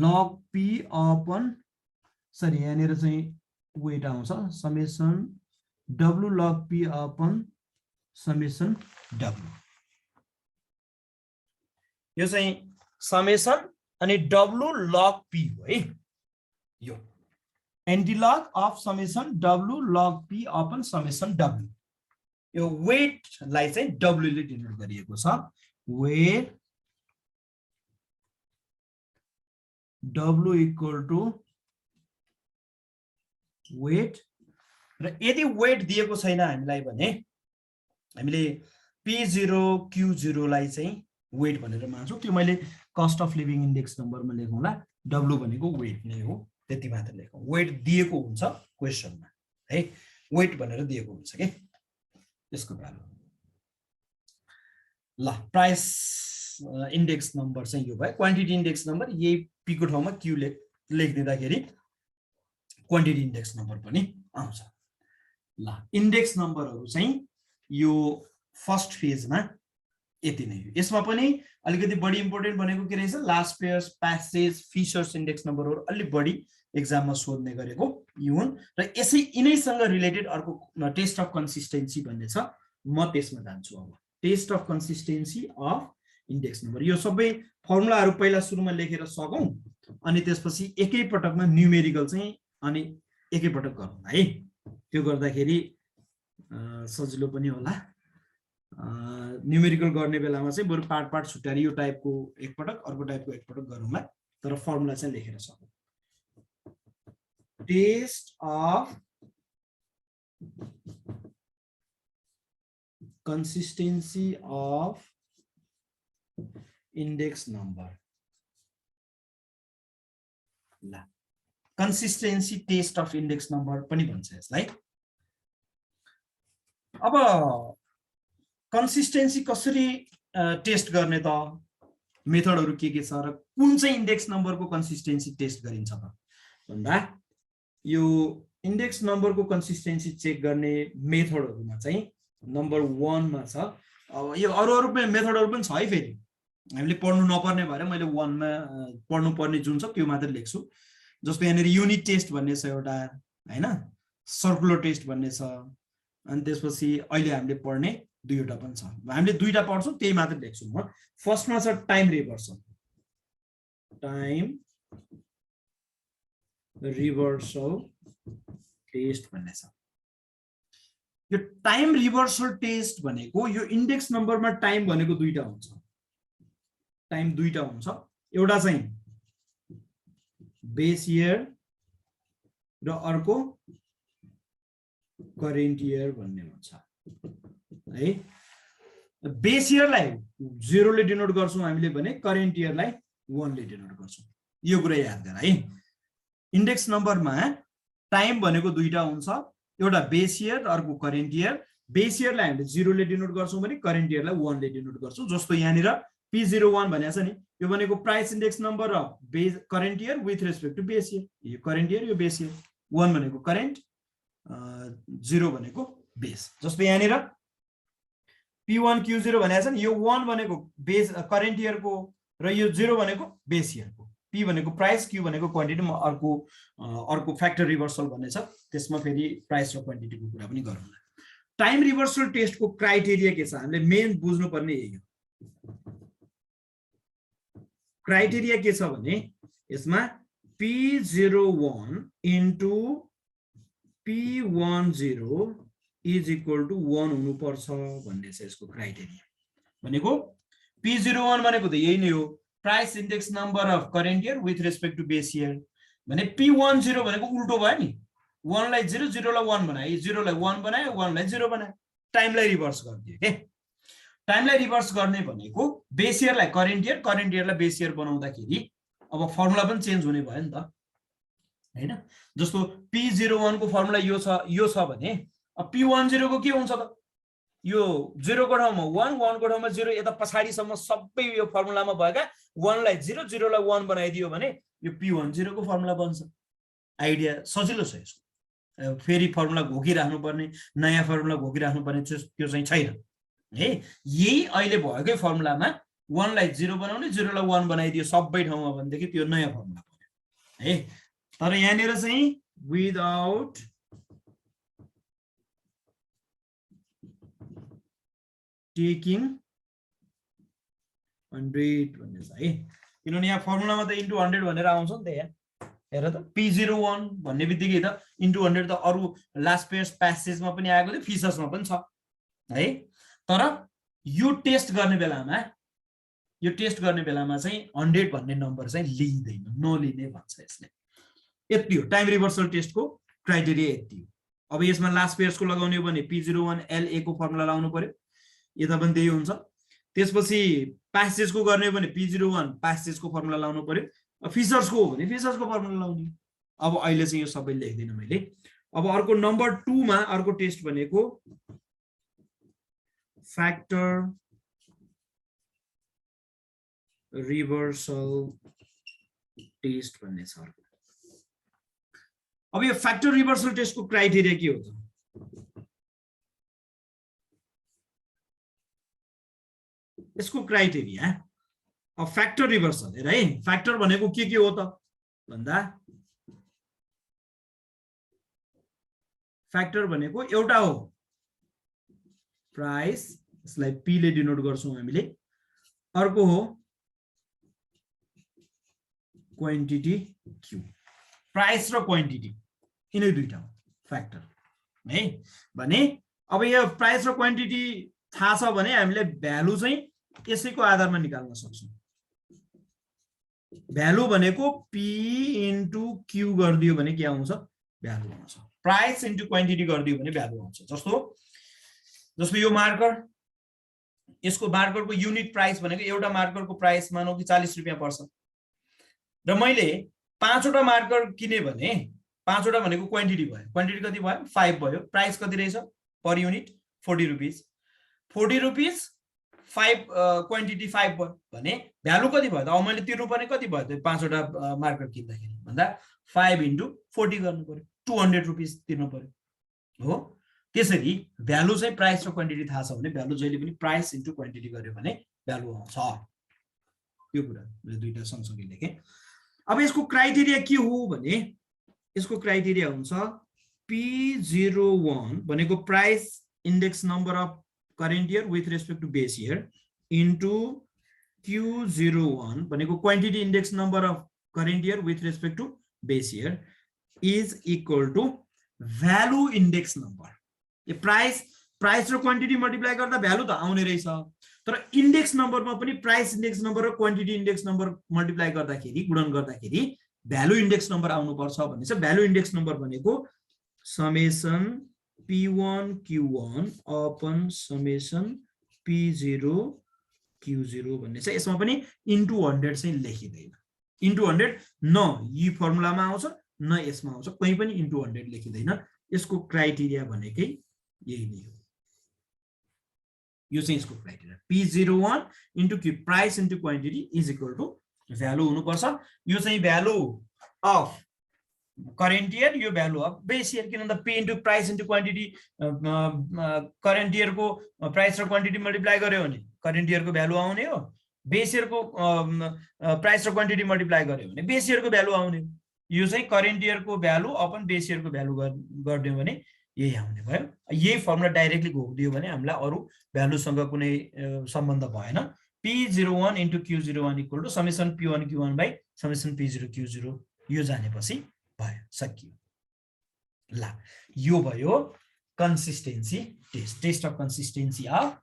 log P upon sorry यहाँनिर चाहिँ वेट आउँछ summation W log P upon summation W यो चाहिँ समेसन अनि डब्लु लग पी हो है यो antilog of summation W log P upon summation W यो वेटलाई चाहिँ डब्लु ले डिनोट गरिएको छ weight W equal to weight र यदि वेट दिएको छैन हामीलाई भने हामीले P0 Q0 लाई चाहिँ वेट भनेर मान्छौँ त्यो मैले कस्ट अफ लिभिङ इन्डेक्स नम्बरमा लेखौँला डब्लु भनेको वेट नै हो त्यति मात्र लेखौँ वेट दिएको हुन्छ क्वेसनमा है वेट भनेर दिएको हुन्छ के त्यसको भ्यालु ल प्राइस इन्डेक्स नम्बर चाहिँ यो भयो क्वान्टिटी इन्डेक्स नम्बर यही पी को ठाउँमा क्यू लेखिदिँदाखेरि क्वान्टिटी इन्डेक्स नम्बर पनि आउँछ ल इन्डेक्स नम्बरहरू चाहिँ यो फर्स्ट फेजमा यति नै हो यसमा पनि अलिकति बढी इम्पोर्टेन्ट भनेको के रहेछ last pairs passage features index नम्बरहरू अलि बढी एक्जाममा सोध्ने गरेको यी हुन् र यसै यिनैसँग रिलेटेड अर्को टेस्ट अफ कन्सिस्टेन्सी भन्ने छ म त्यसमा जान्छु अब test of consistency of index number यो सबै फर्मुलाहरू पहिला सुरुमा लेखेर सकौँ अनि त्यसपछि एकै पटकमा न्युमेरिकल चाहिँ अनि एकै पटक गरौँ है त्यो गर्दाखेरि सजिलो पनि होला न्युमेरिकल गर्ने बेलामा चाहिँ बरु पार्ट पार्ट छुट्याएर यो टाइपको एकपटक अर्को टाइपको एकपटक गरौँला तर फर्मुला चाहिँ लेखेर सकौँ test of consistency of index number ल consistency test of index number पनि भन्छ यसलाई अब consistency कसरी टेस्ट गर्ने त मेथडहरु के छ र कुन चाहिँ इन्डेक्स नम्बरको consistency टेस्ट गरिन्छ त भन्दा यो इन्डेक्स नम्बरको consistency चेक गर्ने मेथडहरुमा चाहिँ नम्बर 1 मा छ अब यो अरु मेथडहरु पनि छ है फेरि हामीले पढ्नु नपर्ने भएर मैले 1 मा पढ्नु पर्ने जुन छ त्यो मात्र लेख्छु जस्तो यहाँ युनिट टेस्ट भन्ने छ एउटा हैन सर्कुलर टेस्ट भन्ने छ अनि त्यसपछि अहिले हामीले पढ्ने दुईवटा पनि छ हामीले दुईटा पढ्छौं त्यही मात्र लेख्छु म फर्स्टमा छ टाइम रिभर्सल टेस्ट भन्ने छ यो टाइम रिभर्सल टेस्ट भनेको यो इन्डेक्स नम्बरमा टाइम भनेको दुईटा हुन्छ टाइम दुईटा हुन्छ एउटा चाहिँ बेस इयर र अर्को करेन्ट इयर भन्ने हुन्छ है बेस इयरलाई 0 ले डिनोट गर्छौं हामीले भने करेन्ट इयरलाई 1 ले डिनोट गर्छौं यो कुरा याद गर है इन्डेक्स नम्बरमा टाइम भनेको दुईटा हुन्छ एउटा बेस इयर अर्को करेन्ट इयर बेस इयरलाई हामीले 0 ले डिनोट गर्छौं भने करेन्ट इयरलाई 1 ले डिनोट गर्छौं जस्तो यहाँनिर P01 भनेको छ नि यो भनेको price index number of base current year with respect to base year यो करेन्ट इयर यो बेस इयर 1 भनेको करेन्ट 0 भनेको बेस जस्तो यहाँनिर P1 Q0 भनेको छ नि यो 1 भनेको बेस करेन्ट इयरको र यो 0 भनेको बेस इयरको P भनेको प्राइस Q भनेको क्वान्टिटी म अर्को फ्याक्टर रिभर्सल भन्ने छ त्यसमा फेरि प्राइस र क्वान्टिटीको कुरा पनि गरौँला टाइम रिभर्सल टेस्टको क्राइटेरिया के छ हामीले मेन बुझ्नु पर्ने यही हो क्राइटेरिया के छ भने यसमा P01 into P10 is equal to 1 हुनुपर्छ भन्ने छ यसको क्राइटेरिया भनेको P01 भनेको त यही नै हो price index number of current year with respect to base year भने P10 भनेको उल्टो भयो नि 1 लाई 0 0 लाई 1 बनाए 0 लाई 1 बनाए 1 लाई 0 बनाए टाइमलाई रिभर्स गरिदियो के टाइमलाई रिभर्स गर्ने भनेको बेस इयरलाई करेन्ट इयरलाई बेस इयर बनाउँदाखेरि अब फर्मुला पनि चेन्ज हुने भयो नि त हैन जस्तो P01 को फर्मुला यो छ भने अब P10 को के हुन्छ त यो 0 को ठाउँमा 1 1 को ठाउँमा 0 यता पछाडीसम्म सबै यो फर्मुलामा भएका 1 लाई 0 0 लाई 1 बनाइदियो भने यो P10 को फर्मुला बन्छ आइडिया सजिलो छ यसको फेरि फर्मुला घोकिराख्नु पर्ने नयाँ फर्मुला घोकिराख्नु पर्ने त्यो चाहिँ छैन है यही अहिले भएकै फर्मुलामा 1 लाई 0 बनाउने 0 लाई 1 बनाइदियो सबै ठाउँमा भनेदेखि त्यो नयाँ फर्मुला पर्यो है। तर यहाँनिर चाहिँ विदाउट टेकिङ 100 भन्ने छ है, किनभने यहाँ फर्मुलामा त इन्टु 100 भनेर आउँछ नि त। यहाँ हेर त P01 भन्ने बित्तिकै त इन्टु 100 त अरू लास्ट पेयर्स प्यासेजमा पनि आएको थियो, फिचर्समा पनि छ है। तर यो टेस्ट गर्ने बेलामा चाहिँ 100 भन्ने नम्बर चाहिँ लिइदैन, नलिने भन्छ यसले। यति हो टाइम रिभर्सल टेस्टको क्राइटेरिया, यति हो। अब यसमा लास्ट पेयर्सको लगाउने हो भने P01 LA को फर्मुला लगाउनु पर्यो, यता पनि त्यही हुन्छ। त्यसपछि प्यासेजको गर्ने हो भने P01 प्यासेजको फर्मुला लगाउनु पर्यो, फिचर्सको हो भने फिचर्सको फर्मुला लगाउने। अब अहिले चाहिँ यो सबै लेख्दिनँ मैले। अब अर्को नम्बर 2 मा अर्को टेस्ट भनेको फ्याक्टर रिभर्सल टेस्ट भन्ने छ अर्को। अब यो फ्याक्टर रिभर्सल टेस्टको क्राइटेरिया के हो त? यसको क्राइटेरिया अब फ्याक्टर रिभर्सल हेर है, फ्याक्टर भनेको के हो त भन्दा फ्याक्टर भनेको एउटा हो प्राइस, यसलाई पी ले डिनोट गर्छौं हामीले, अर्को हो क्वान्टिटी क्यू। प्राइस र क्वान्टिटी यिनै दुईटा हो फ्याक्टर है। भने अब यो प्राइस र क्वान्टिटी थाहा छ भने हामीले भ्यालु चाहिँ यसैको आधारमा निकाल्न सक्छौं। भ्यालु भनेको पी इन्टु क्यू गरिदियो भने के आउँछ? भ्यालु आउँछ। प्राइस इन्टु क्वान्टिटी गरिदियो भने भ्यालु आउँछ। जस्तो यो मार्कर, यसको मार्करको युनिट प्राइस भनेको एउटा मार्करको प्राइस मानौ कि 40 रुपैयाँ पर्छ र मैले 5 वटा मार्कर किने भने 5 वटा भनेको क्वान्टिटी भयो, क्वान्टिटी कति भयो? 5 भयो। प्राइस कति रहेछ per unit? 40 rupees. 40 rupees 5 quantity 5 भयो भने भ्यालु कति भयो त? अब मैले तिर्नु पर्ने कति भयो त 5 वटा मार्कर किन्दाखेरि भन्दा 5 इन्टु 40 गर्नु पर्यो, 200 रुपीस तिर्नु पर्यो हो। त्यसरी भ्यालु चाहिँ प्राइस र क्वान्टिटी थाहा छ भने भ्यालु जहिले पनि प्राइस इन्टु क्वान्टिटी गर्यो भने भ्यालु आउँछ। यो कुरा मैले दुईटा सँगसँगै लेखेँ। अब यसको क्राइटेरिया के हो भने यसको क्राइटेरिया हुन्छ P01 भनेको price index number of current year with respect to base year into Q01 भनेको quantity index number of current year with respect to base year is equal to value index number. यो price र quantity multiply गर्दा value त आउने रहेछ, तर index नम्बरमा पनि प्राइस इन्डेक्स नम्बर र क्वान्टिटी इन्डेक्स नम्बर मल्टिप्लाई गर्दाखेरि गुणन गर्दाखेरि भ्यालु इन्डेक्स नम्बर आउनुपर्छ भन्ने छ। भ्यालु इन्डेक्स नम्बर भनेको summation P1 Q1 upon summation P0 Q0 भन्ने छ। यसमा पनि इन्टु 100 चाहिँ लेखिदैन। इन्टु 100 न यी फर्मुलामा आउँछ न यसमा आउँछ, कहीँ पनि इन्टु 100 लेखिदैन। यसको क्राइटेरिया भनेकै यही नै हो। यो चाहिँ यसको criteria P01 into Q price into quantity is equal to value हुनुपर्छ। यो चाहिँ भ्यालु अफ करेन्ट इयर, यो भ्यालु अफ बेस इयर। किन भन्दा P into price into quantity current इयरको प्राइस र क्वान्टिटी मल्टिप्लाई गर्यो भने करेन्ट इयरको भ्यालु आउने हो। बेस इयरको प्राइस र क्वान्टिटी मल्टिप्लाई गर्यो भने बेस इयरको भ्यालु आउने हो। यो चाहिँ करेन्ट इयरको भ्यालु अपन बेस इयरको भ्यालु गरिदियो भने यही आउने भयो। यही फर्मुला डाइरेक्टली घोकिदियो भने हामीलाई अरू भ्यालुसँग कुनै सम्बन्ध भएन। P01 into Q01 equal to summation P1 Q1 by summation P0 Q0 यो जानेपछि भयो, सकियो। ल यो भयो consistency test, test of consistency of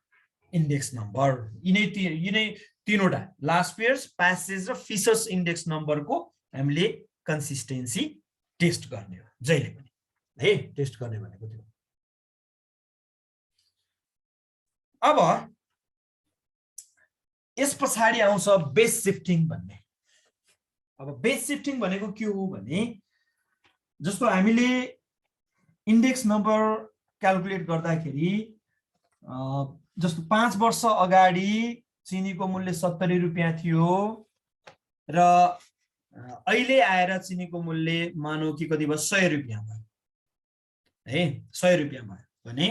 index number. यिनै तीनवटा लास्ट पेयर्स, प्यासेज र फिचर्स इन्डेक्स नम्बरको हामीले कन्सिस्टेन्सी टेस्ट गर्ने हो जहिले पनि है। टेस्ट गर्ने भनेको त्यो। अब यस पछाडि आउँछ बेस शिफ्टिङ भन्ने। अब बेस शिफ्टिङ भनेको के हो भने जस्तो हामीले इन्डेक्स नम्बर क्याल्कुलेट गर्दाखेरि जस्तो 5 वर्ष अगाडि चिनीको मूल्य 70 रुपैयाँ थियो र अहिले आएर चिनीको मूल्य मानौ कि कति भयो 100 रुपैयाँ भयो है। 100 रुपैयाँ भयो भने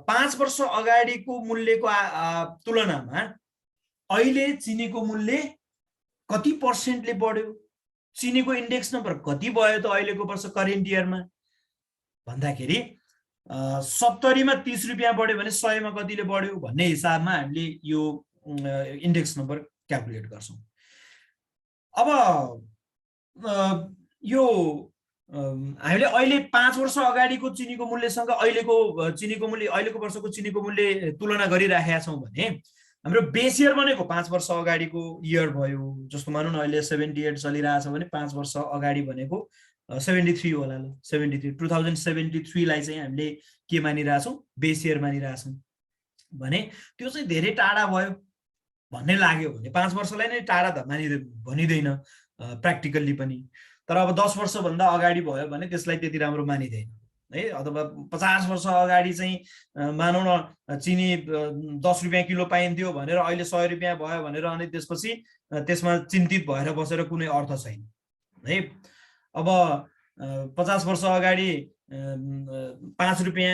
5 वर्ष अगाडिको मूल्यको तुलनामा अहिले चिनीको मूल्य कति पर्सेन्टले बढ्यो, चिनीको इन्डेक्स नम्बर कति भयो त अहिलेको वर्ष करेन्ट इयरमा भन्दाखेरि 70 मा 30 रुपियाँ बढ्यो भने 100 मा कतिले बढ्यो भन्ने हिसाबमा हामीले यो इन्डेक्स नम्बर क्याल्कुलेट गर्छौं। अब यो हामीले अहिले 5 वर्ष अगाडिको चिनीको मूल्यसँग अहिलेको चिनीको मूल्य अहिलेको वर्षको चिनीको मूल्य तुलना गरिराखेका छौं भने हाम्रो बेस इयर भनेको 5 वर्ष अगाडिको इयर भयो। जस्तो मानौँ न अहिले 78 चलिरहेछ भने 5 वर्ष अगाडि भनेको 73 होला ल, 73 2073 लाई चाहिँ हामीले के मानिरहेछौं, बेस इयर मानिरहेछौं भने त्यो चाहिँ धेरै टाढा भयो भन्ने लाग्यो भने 5 वर्षलाई नै टाढा त भनिदैन प्र्याक्टिकल्ली पनि। तर अब 10 वर्ष भन्दा अगाडि भयो भने त्यसलाई त्यति राम्रो मानिदैन है। अथवा 50 वर्ष अगाडि चाहिँ मानौँ न चिनी 10 रुपियाँ किलो पाइन्थ्यो भनेर अहिले 100 रुपियाँ भयो भनेर अनि त्यसपछि त्यसमा चिन्तित भएर बसेर कुनै अर्थ छैन है। अब 50 वर्ष अगाडि 5 रुपियाँ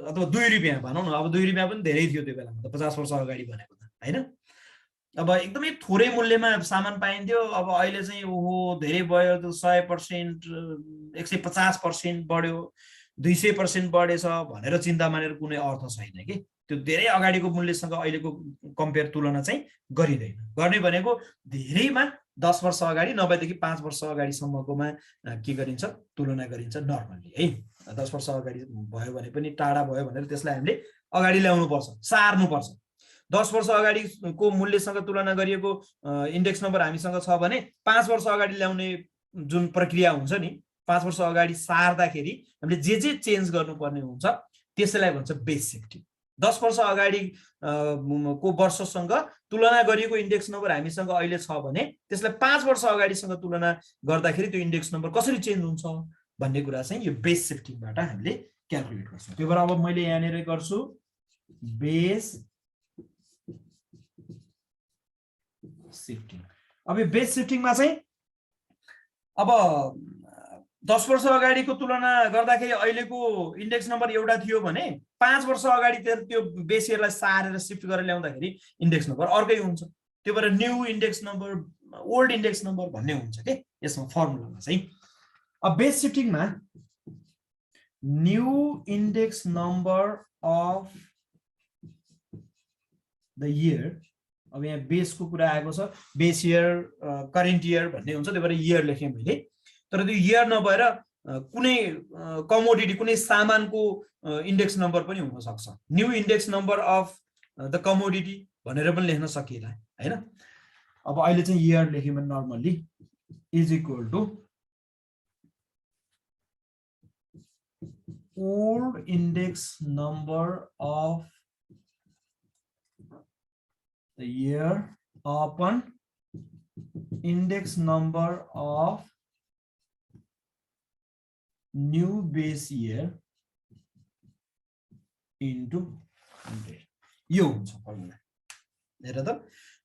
अथवा 2 रुपियाँ भनौँ न, अब 2 रुपियाँ पनि धेरै थियो त्यो बेलामा त 50 वर्ष अगाडि भनेको त हैन। अब एकदमै थोरै मूल्यमा सामान पाइन्थ्यो, अब अहिले चाहिँ ओहो धेरै भयो, 100%, 150% बढ्यो, 200% बढेछ भनेर चिन्ता मानेर कुनै अर्थ छैन कि। त्यो धेरै अगाडिको मूल्यसँग अहिलेको कम्पेयर तुलना चाहिँ गरिदैन। गर्ने भनेको धेरैमा 10 वर्ष अगाडि 90 देखि 5 वर्ष अगाडिसम्मकोमा के गरिन्छ, तुलना गरिन्छ नर्मल्ली है। 10 वर्ष अगाडि भयो भने पनि टाढा भयो भनेर त्यसलाई हामीले अगाडि ल्याउनु पर्छ, सार्नु पर्छ। 10 वर्ष अगाडिको मूल्यसँग तुलना गरिएको इन्डेक्स नम्बर हामीसँग छ भने 5 वर्ष अगाडि ल्याउने जुन प्रक्रिया हुन्छ नि, 5 वर्ष अगाडि सार्दाखेरि हामीले जे चेन्ज गर्नुपर्ने हुन्छ त्यसैलाई भन्छ बेस शिफ्टिङ। 10 वर्ष अगाडि को वर्षसँग तुलना गरिएको इन्डेक्स नम्बर हामीसँग अहिले छ भने त्यसलाई 5 वर्ष अगाडिसँग तुलना गर्दाखेरि त्यो इन्डेक्स नम्बर कसरी चेन्ज हुन्छ भन्ने कुरा चाहिँ यो बेस शिफ्टिङबाट हामीले क्याल्कुलेट गर्छौँ। त्यही भएर अब मैले यहाँनिर गर्छु बेस शिफ्टिङ। अब यो बेस शिफ्टिङमा चाहिँ अब 10 वर्ष अगाडिको तुलना गर्दाखेरि अहिलेको इन्डेक्स नम्बर एउटा थियो भने 5 वर्ष अगाडि त्यो बेस इयरलाई सारेर शिफ्ट गरेर ल्याउँदाखेरि इन्डेक्स नम्बर अर्कै हुन्छ। त्यो भएर new index number, old index number भन्ने हुन्छ के यसमा फर्मुलामा चाहिँ। अब बेस शिफ्टिङमा new index number of the year, अब यहाँ बेसको कुरा आएको छ, बेस इयर करेन्ट इयर भन्ने हुन्छ, त्यही भएर इयर लेखेँ मैले। तर त्यो इयर नभएर कुनै कमोडिटी कुनै सामानको इन्डेक्स नम्बर पनि हुन सक्छ। New index number of the commodity भनेर पनि लेख्न सकिएला हैन। अब अहिले चाहिँ इयर लेख्यौँ भने normally is equal to old index number of the year upon index number of new base year into 100। यो हुन्छ फर्मुला। हेर त,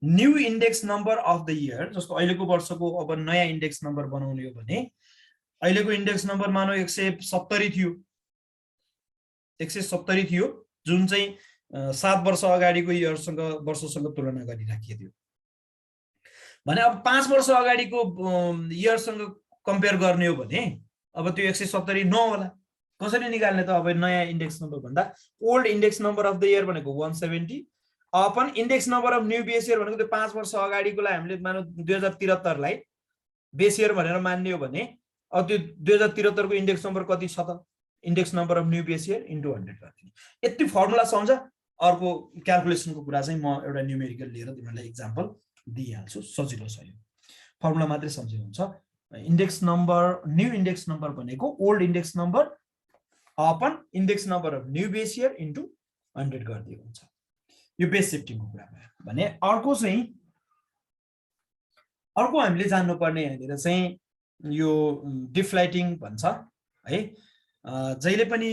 new index number of the year, जस्तो अहिलेको वर्षको अब नयाँ इन्डेक्स नम्बर बनाउने हो भने अहिलेको इन्डेक्स नम्बर मानौ 170 थियो, 170 थियो जुन चाहिँ 7 वर्ष अगाडिको इयरसँग वर्षसँग तुलना गरिराखिएको थियो भने अब 5 वर्ष अगाडिको इयरसँग कम्पेयर गर्ने हो भने अब त्यो 170 नहोला। कसरी निकाल्ने त? अब नयाँ इन्डेक्स नम्बर भन्दा old index number of the year भनेको 170 upon index number of new base year भनेको त्यो 5 वर्ष अगाडिकोलाई हामीले मानौ 2073 लाई बेस इयर भनेर मान्ने हो भने अब त्यो 2073 को इन्डेक्स नम्बर कति छ त? Index number of new base year into 100 गर्दिने। यति फर्मुला सम्झ। अर्को क्याल्कुलेसनको कुरा चाहिँ म एउटा न्युमेरिकल लिएर तिमीलाई एक्जाम्पल दिइहाल्छु, सजिलो छ यो। फर्मुला मात्रै सम्झे हुन्छ। Index number, new index number भनेको old index number upon index number of new base year into 100 गरिदिएको हुन्छ। यो बेस शिफ्टिङको कुरा भयो भने अर्को चाहिँ अर्को हामीले जान्नुपर्ने यहाँनिर चाहिँ यो डिफ्लाइटिङ भन्छ है। जहिले पनि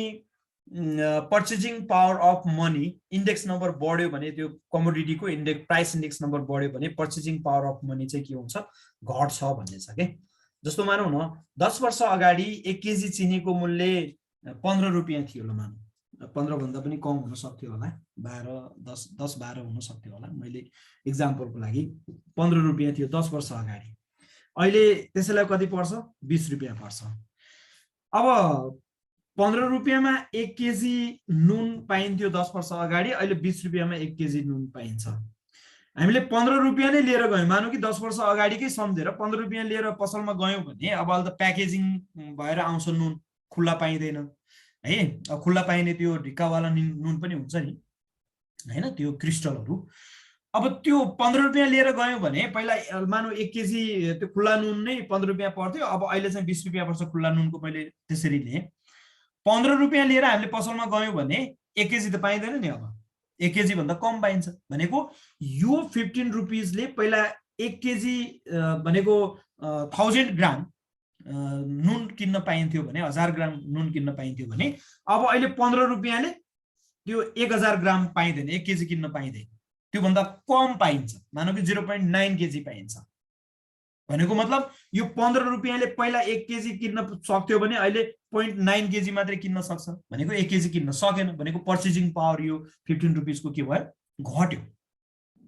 purchasing power of money index number बढ्यो भने त्यो कमोडिटीको इन्डेक्स प्राइस इन्डेक्स नम्बर बढ्यो भने पर्चेजिङ पावर अफ मनी चाहिँ के हुन्छ, घट्छ भन्ने छ के। जस्तो मानौँ न 10 वर्ष अगाडि 1 केजी चिनीको मूल्य 15 रुपियाँ थियो ल मानौँ, 15 भन्दा पनि कम हुन सक्थ्यो होला, 10-12 हुन सक्थ्यो होला। मैले एक्जाम्पलको लागि 15 रुपियाँ थियो 10 वर्ष अगाडि, अहिले त्यसैलाई कति पर्छ 20 रुपियाँ पर्छ। अब 15 रुपियाँमा 1 केजी नुन पाइन्थ्यो 10 वर्ष अगाडि, अहिले 20 रुपियाँमा 1 केजी नुन पाइन्छ। हामीले 15 रुपियाँ नै लिएर गयौँ, मानौँ कि 10 वर्ष अगाडिकै सम्झेर 15 रुपियाँ लिएर पसलमा गयौँ भने अब अहिले त प्याकेजिङ भएर आउँछ नुन, खुल्ला पाइँदैन है। खुल्ला पाइने त्यो ढिक्कावाला नुन पनि हुन्छ नि हैन, त्यो क्रिस्टलहरू। अब त्यो 15 रुपियाँ लिएर गयौँ भने पहिला मानौँ 1 केजी त्यो खुल्ला नुन नै 15 रुपियाँ पर्थ्यो, अब अहिले चाहिँ 20 रुपियाँ पर्छ खुल्ला नुनको। मैले त्यसरी लिएँ। 15 रुपियाँ लिएर हामीले पसलमा गयौँ भने 1 केजी त पाइँदैन नि, अब 1 केजी भन्दा कम पाइन्छ। भनेको यो 15 रुपिसले पहिला 1 केजी भनेको 1000 ग्राम नुन किन्न पाइन्थ्यो भने, 1000 ग्राम नुन किन्न पाइन्थ्यो भने, अब अहिले 15 रुपियाँले त्यो 1000 ग्राम पाइँदैन, 1 केजी किन्न पाइँदैन, त्योभन्दा कम पाइन्छ। मानौँ कि 0.9 केजी पाइन्छ। भनेको मतलब यो 15 रुपियाँले पहिला 1 केजी किन्न सक्थ्यो भने अहिले 0.9 केजी मात्रै किन्न सक्छ, भनेको 1 केजी किन्न सकेन। भनेको पर्चेजिङ पावर यो 15 रुपिसको के भयो, घट्यो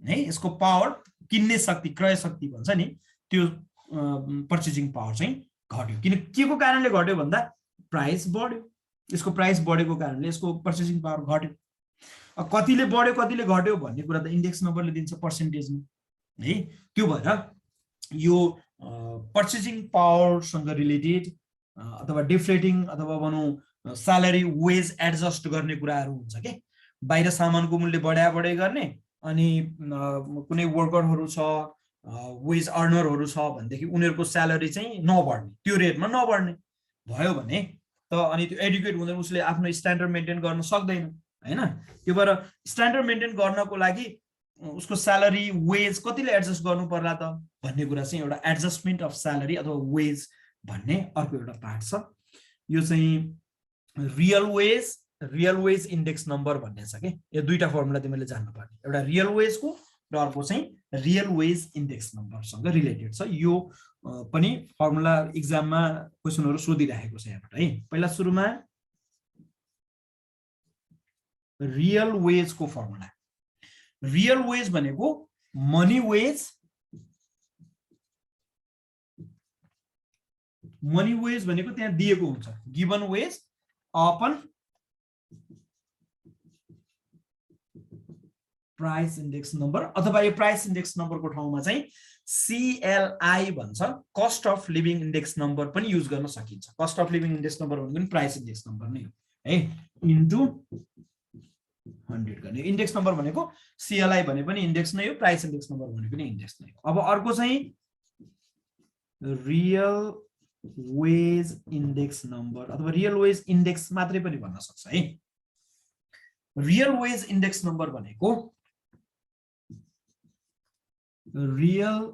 है। यसको पावर, किन्ने शक्ति, क्रय शक्ति भन्छ नि, त्यो पर्चेजिङ पावर चाहिँ घट्यो। किन के को कारणले घट्यो भन्दा प्राइस बढ्यो, यसको प्राइस बढेको कारणले यसको पर्चेजिङ पावर घट्यो। कतिले बढ्यो कतिले घट्यो भन्ने कुरा त इन्डेक्स नम्बरले दिन्छ पर्सेन्टेजमा है। त्यो भएर यो पर्चेजिङ पावरसँग रिलेटेड अथवा डिफ्लेटिङ अथवा भनौँ स्यालेरी वेज एडजस्ट गर्ने कुराहरू हुन्छ के। बाहिर सामानको मूल्य बढाइ गर्ने, अनि कुनै वर्करहरू छ, वेज अर्नरहरू छ भनेदेखि उनीहरूको स्यालेरी चाहिँ नबढ्ने, त्यो रेटमा नबढ्ने भयो भने त अनि त्यो एडुकेट हुँदैन, उसले आफ्नो स्ट्यान्डर्ड मेन्टेन गर्न सक्दैन हैन। त्यो भएर स्ट्यान्डर्ड मेन्टेन गर्नको लागि उसको स्यालेरी वेज कतिले एडजस्ट गर्नु पर्ला त भन्ने कुरा चाहिँ एउटा एडजस्टमेन्ट अफ स्यालेरी अथवा वेज भन्ने अर्को एउटा पार्ट छ। यो चाहिँ रियल वेज इन्डेक्स नम्बर भन्ने छ के। यो दुईटा फर्मुला चाहिँ मैले जान्नु पर्ने, एउटा रियल वेजको र अर्को चाहिँ रियल वेज इन्डेक्स नम्बरसँग रिलेटेड छ। यो पनि फर्मुला एक्जाममा क्वेसनहरू सोधिराखेको छ यहाँबाट है। पहिला सुरुमा रियल वेजको फर्मुला। रियल वेज भनेको मनी वेज, मनी वेज भनेको त्यहाँ दिएको हुन्छ given wage upon price index number, अथवा यो प्राइस इन्डेक्स नम्बरको ठाउँमा चाहिँ CLI भन्छ, cost of living index number पनि युज गर्न सकिन्छ। Cost of living index number भनेको प्राइस इन्डेक्स नम्बर नै हो है, इन्टु 100 गर्ने। इन्डेक्स नम्बर भनेको CLI भने पनि इन्डेक्स नै हो, प्राइस इन्डेक्स नम्बर भने पनि इन्डेक्स नै हो। अब अर्को चाहिँ रियल वेज इन्डेक्स नम्बर अथवा रियल वेज इन्डेक्स मात्रै पनि भन्न सक्छ है। रियल वेज इन्डेक्स नम्बर भनेको real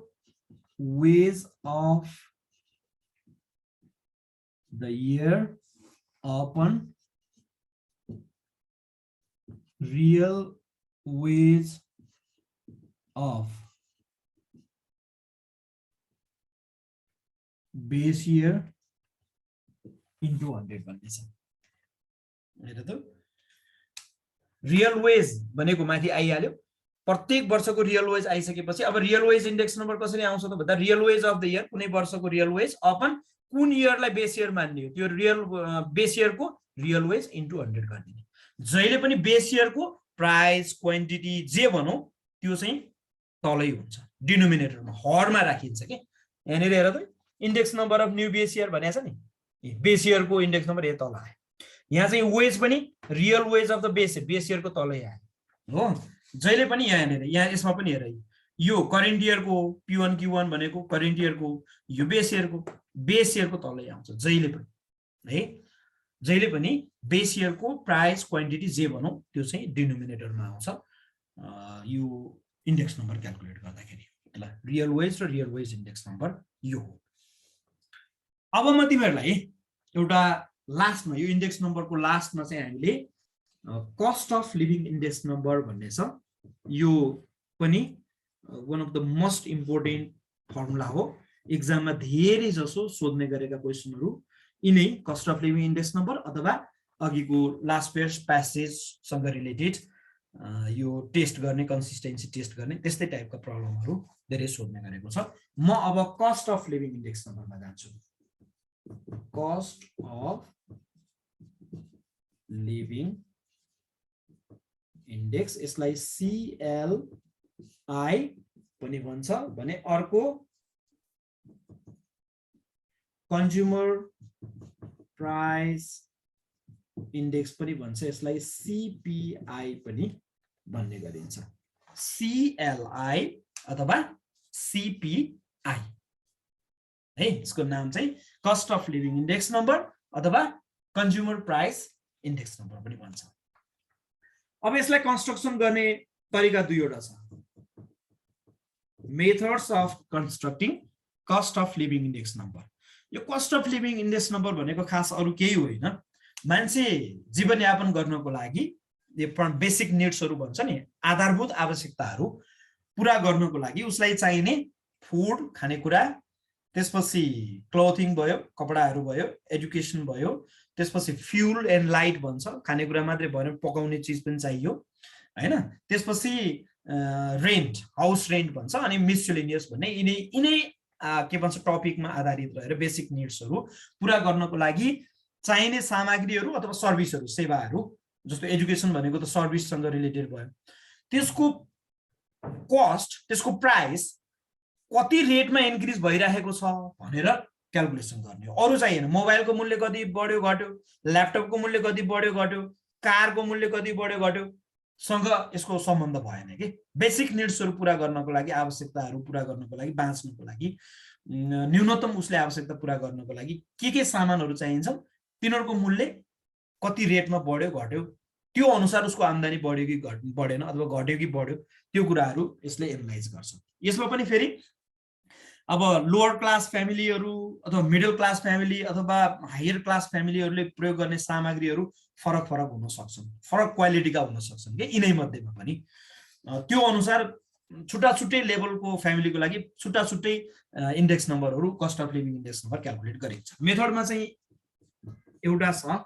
wage of the year upon real wage of base year into 100 भन्ने छ। हेर त, रियल वेज भनेको माथि आइहाल्यो, प्रत्येक वर्षको रियल वेज आइसकेपछि अब रियल वेज इन्डेक्स नम्बर कसरी आउँछ त भन्दा real wage of the year, कुनै वर्षको रियल वेज अपन कुन इयरलाई बेस इयर मान्ने हो, त्यो रियल बेस इयरको रियल वेज इन्टु 100 गरिदिने। जहिले पनि बेस इयरको प्राइस क्वान्टिटी जे भनौँ त्यो चाहिँ तलै हुन्छ, डिनोमिनेटरमा हरमा राखिन्छ के। यहाँनिर हेर त, index number of new base year भनेको छ नि, बेस इयरको इन्डेक्स नम्बर यहाँ तल आयो। यहाँ चाहिँ वेज पनि real wage of the base इयरको तलै आयो हो। जहिले पनि यहाँनिर यहाँ यसमा पनि हेर, यो करेन्ट इयरको P1 Q1 भनेको करेन्ट इयरको, यो बेस इयरको तलै आउँछ जहिले पनि है। जहिले पनि बेस इयरको प्राइस क्वान्टिटी जे भनौँ त्यो चाहिँ डिनोमिनेटरमा आउँछ यो इन्डेक्स नम्बर क्याल्कुलेट गर्दाखेरि। ल, रियल वेज र रियल वेज इन्डेक्स नम्बर यो हो। अब म तिमीहरूलाई एउटा लास्टमा यो इन्डेक्स नम्बरको लास्टमा चाहिँ हामीले cost of living index number भन्ने छ। यो पनि one of the most important formula हो, एक्जाममा धेरै जसो सोध्ने गरेका क्वेसनहरू यिनै cost of living index number अथवा अघिको लास्ट पेयर्स प्यासेजसँग रिलेटेड यो टेस्ट गर्ने कन्सिस्टेन्सी टेस्ट गर्ने त्यस्तै टाइपका प्रब्लमहरू धेरै सोध्ने गरेको छ। म अब कस्ट अफ लिभिङ इन्डेक्स नम्बरमा जान्छु। कस्ट अफ लिभिङ इन्डेक्स, यसलाई CLI पनि भन्छ भने अर्को कन्ज्युमर प्राइस इन्डेक्स पनि भन्छ, यसलाई CPI पनि भन्ने गरिन्छ। CLI अथवा CPI है, यसको नाम चाहिँ cost of living index number अथवा कन्ज्युमर प्राइस इन्डेक्स नम्बर पनि भन्छ। अब यसलाई कन्स्ट्रक्सन गर्ने तरिका दुईवटा छ। Methods of constructing cost of living index number. यो cost of living index number भनेको खास अरू केही होइन, मान्छे जीवनयापन गर्नको लागि यो बेसिक निड्सहरू भन्छ नि, आधारभूत आवश्यकताहरू पुरा गर्नको लागि उसलाई चाहिने फुड, खानेकुरा, त्यसपछि क्लोथिङ भयो, कपडाहरू भयो, एजुकेसन भयो, त्यसपछि फ्युल एन्ड लाइट भन्छ, खानेकुरा मात्रै भएन पकाउने चिज पनि चाहियो हैन। त्यसपछि रेन्ट, हाउस रेन्ट भन्छ, अनि मिसलेनियस भन्ने यिनै के भन्छ टपिकमा आधारित रहेर बेसिक निड्सहरू पुरा गर्नको लागि चाहिने सामग्रीहरू अथवा सर्भिसहरू, सेवाहरू, जस्तो एजुकेसन भनेको त सर्भिससँग रिलेटेड भयो, त्यसको कस्ट, त्यसको प्राइस कति रेटमा इन्क्रिज भइरहेको छ भनेर क्याल्कुलेसन गर्ने हो। अरू चाहिएन, मोबाइलको मूल्य कति बढ्यो घट्यो, ल्यापटपको मूल्य कति बढ्यो घट्यो, कारको मूल्य कति बढ्यो घट्यो सँग यसको सम्बन्ध भएन कि। बेसिक निड्सहरू पुरा गर्नको लागि, आवश्यकताहरू पुरा गर्नको लागि, बाँच्नको लागि, न्यूनतम उसले आवश्यकता पुरा गर्नको लागि के सामानहरू चाहिन्छ, तिनीहरूको मूल्य कति रेटमा बढ्यो घट्यो, त्यो अनुसार उसको आम्दानी बढ्यो कि बढेन अथवा घट्यो कि बढ्यो, त्यो कुराहरू यसले एनालाइज गर्छ। यसमा पनि फेरि अब लोअर क्लास फ्यामिलीहरू अथवा मिडल क्लास फ्यामिली अथवा हायर क्लास फ्यामिलीहरूले प्रयोग गर्ने सामग्रीहरू फरक फरक हुन सक्छन्, फरक क्वालिटीका हुन सक्छन् कि यिनै मध्येमा पनि। त्यो अनुसार छुट्टा छुट्टै लेभलको फ्यामिलीको लागि छुट्टा छुट्टै इन्डेक्स नम्बरहरू, cost of living index number calculate गरिन्छ। मेथडमा चाहिँ एउटा छ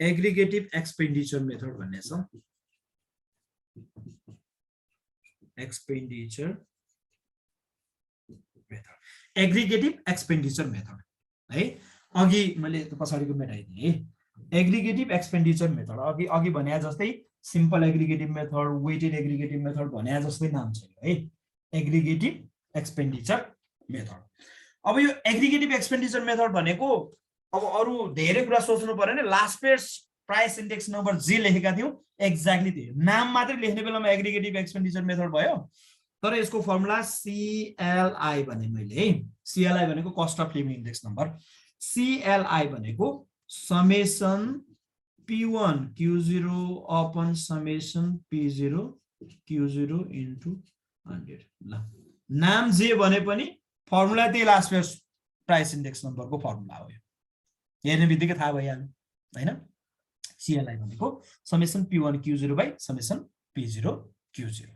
एग्रिगेटिभ एक्सपेन्डिचर मेथड भन्ने छ। एक्सपेन्डिचर मेथड, एग्रिगेटिभ एक्सपेन्डिचर मेथड है। अघि मैले पछाडिको मेटाइदिएँ है। एग्रिगेटिभ एक्सपेन्डिचर मेथड अघि भने जस्तै simple aggregative method, weighted aggregative method भने जस्तै नाम छ है, एग्रिगेटिभ एक्सपेन्डिचर मेथड। अब यो एग्रिगेटिभ एक्सपेन्डिचर मेथड भनेको अब अरू धेरै कुरा सोच्नु परेन, last pairs price index number जे लेखेका थियौँ एक्ज्याक्टली त्यही, नाम मात्रै लेख्ने बेलामा एग्रिगेटिभ एक्सपेन्डिचर मेथड भयो, तर यसको फर्मुला CLI भने मैले है। CLI भनेको cost of living index number, CLI भनेको summation P1 Q0 upon summation P0 Q0 into 100। ल, नाम जे भने पनि फर्मुला त्यही लास्ट पेयर्स प्राइस इन्डेक्स नम्बरको फर्मुला हो। हेर्ने बित्तिकै थाहा भइहाल्यो हैन। CLI भनेको summation P1 Q0 by summation P0 Q0,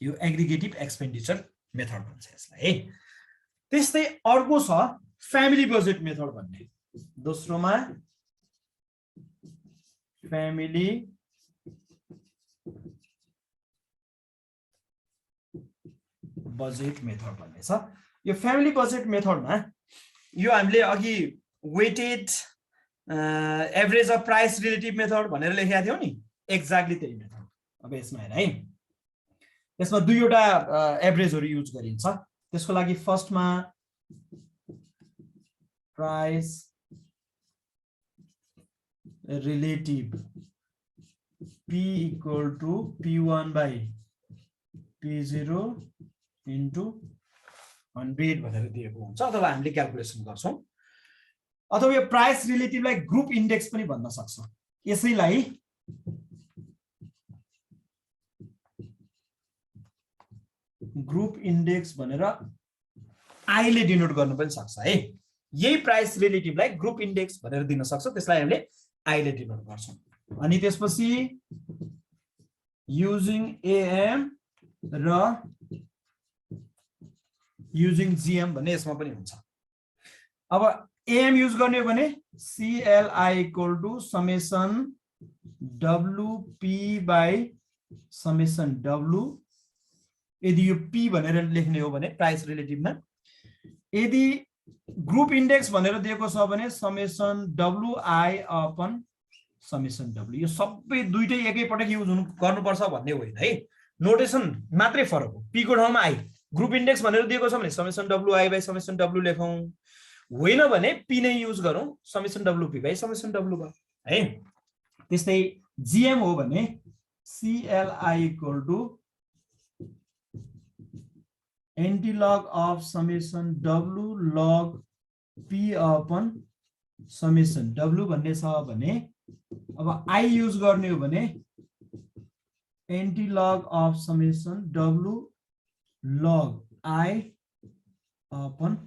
यो एग्रिगेटिभ एक्सपेन्डिचर मेथड भन्छ यसलाई है। त्यस्तै अर्को छ फ्यामिली बजेट मेथड भन्ने, दोस्रोमा फ्यामिली बजेट मेथड भन्ने छ। यो फ्यामिली बजेट मेथडमा यो हामीले अघि weighted average of price relative method भनेर लेखेका थियौँ नि, एक्ज्याक्टली त्यही मेथड। अब यसमा हेर है, यसमा दुईवटा एभरेजहरू युज गरिन्छ। त्यसको लागि फर्स्टमा price relative P equal to P1 by P0 into 100 भनेर दिएको हुन्छ, अथवा हामीले क्याल्कुलेसन गर्छौँ। अथवा यो प्राइस रिलेटिभलाई ग्रुप इन्डेक्स पनि भन्न सक्छ। यसैलाई ग्रुप इन्डेक्स भनेर I ले डिनोट गर्नु पनि सक्छ है। यही प्राइस रिलेटिभलाई ग्रुप इन्डेक्स भनेर दिन सक्छ, त्यसलाई हामीले I ले डिनोट गर्छौँ। अनि त्यसपछि युजिङ AM र युजिङ जीएम भन्ने यसमा पनि हुन्छ। अब एएम युज गर्ने हो भने CLI equal to summation WP by summation W। यदि यो P भनेर लेख्ने हो भने प्राइस रिलेटिभमा, यदि ग्रुप इन्डेक्स भनेर दिएको छ भने summation WI upon summation W। यो सबै दुईटै एकै पटक युज गर्नुपर्छ भन्ने होइन है, नोटेसन मात्रै फरक हो। P को ठाउँमा I, ग्रुप इन्डेक्स भनेर दिएको छ भने summation WI by summation W लेखौँ, होइन भने P नै युज गरौँ, summation WP by summation W भयो है। त्यस्तै जीएम हो भने CLI equal to antilog of summation W log P upon summation W भन्ने छ भने, अब I युज गर्ने हो भने antilog of summation W log I upon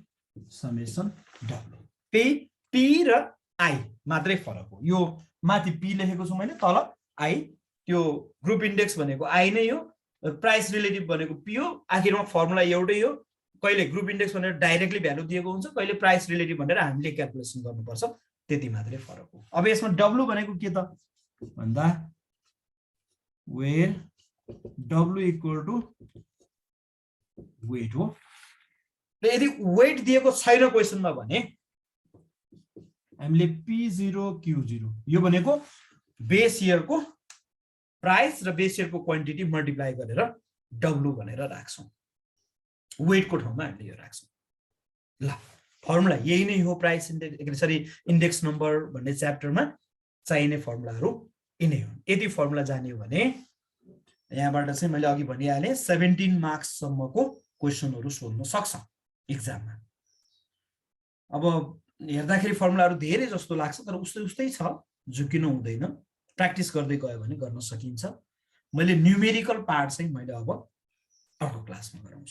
summation W। त्यही P र I मात्रै फरक हो। यो माथि P लेखेको छु मैले, तल I, त्यो ग्रुप इन्डेक्स भनेको I नै हो, प्राइस रिलेटिभ भनेको P हो। आखिरमा फर्मुला एउटै हो, कहिले ग्रुप इन्डेक्स भनेर डाइरेक्टली भ्यालु दिएको हुन्छ, कहिले प्राइस रिलेटिभ भनेर हामीले क्याल्कुलेसन गर्नुपर्छ, त्यति मात्रै फरक हो। अब यसमा W भनेको के त भन्दा where W equal to weight हो। यदि वेट दिएको छैन क्वेसनमा भने हामीले P0 Q0, यो भनेको बेस इयरको प्राइस र बेस इयरको क्वान्टिटी मल्टिप्लाई गरेर W भनेर राख्छौँ, वेटको ठाउँमा हामीले यो राख्छौँ। ल फर्मुला यही नै हो, price index sorry index number भन्ने च्याप्टरमा चाहिने फर्मुलाहरू यिनै हुन्। यदि फर्मुला जाने हो भने यहाँबाट चाहिँ मैले अघि भनिहालेँ 17 मार्क्ससम्मको क्वेसनहरू सोध्न सक्छ एक्जाममा। अब हेर्दाखेरि फर्मुलाहरू धेरै जस्तो लाग्छ, तर उस्तै छ, झुकिनु हुँदैन, प्र्याक्टिस गर्दै गयो भने गर्न सकिन्छ। मैले न्युमेरिकल पार्ट चाहिँ मैले अब अर्को क्लासमा गराउँछु।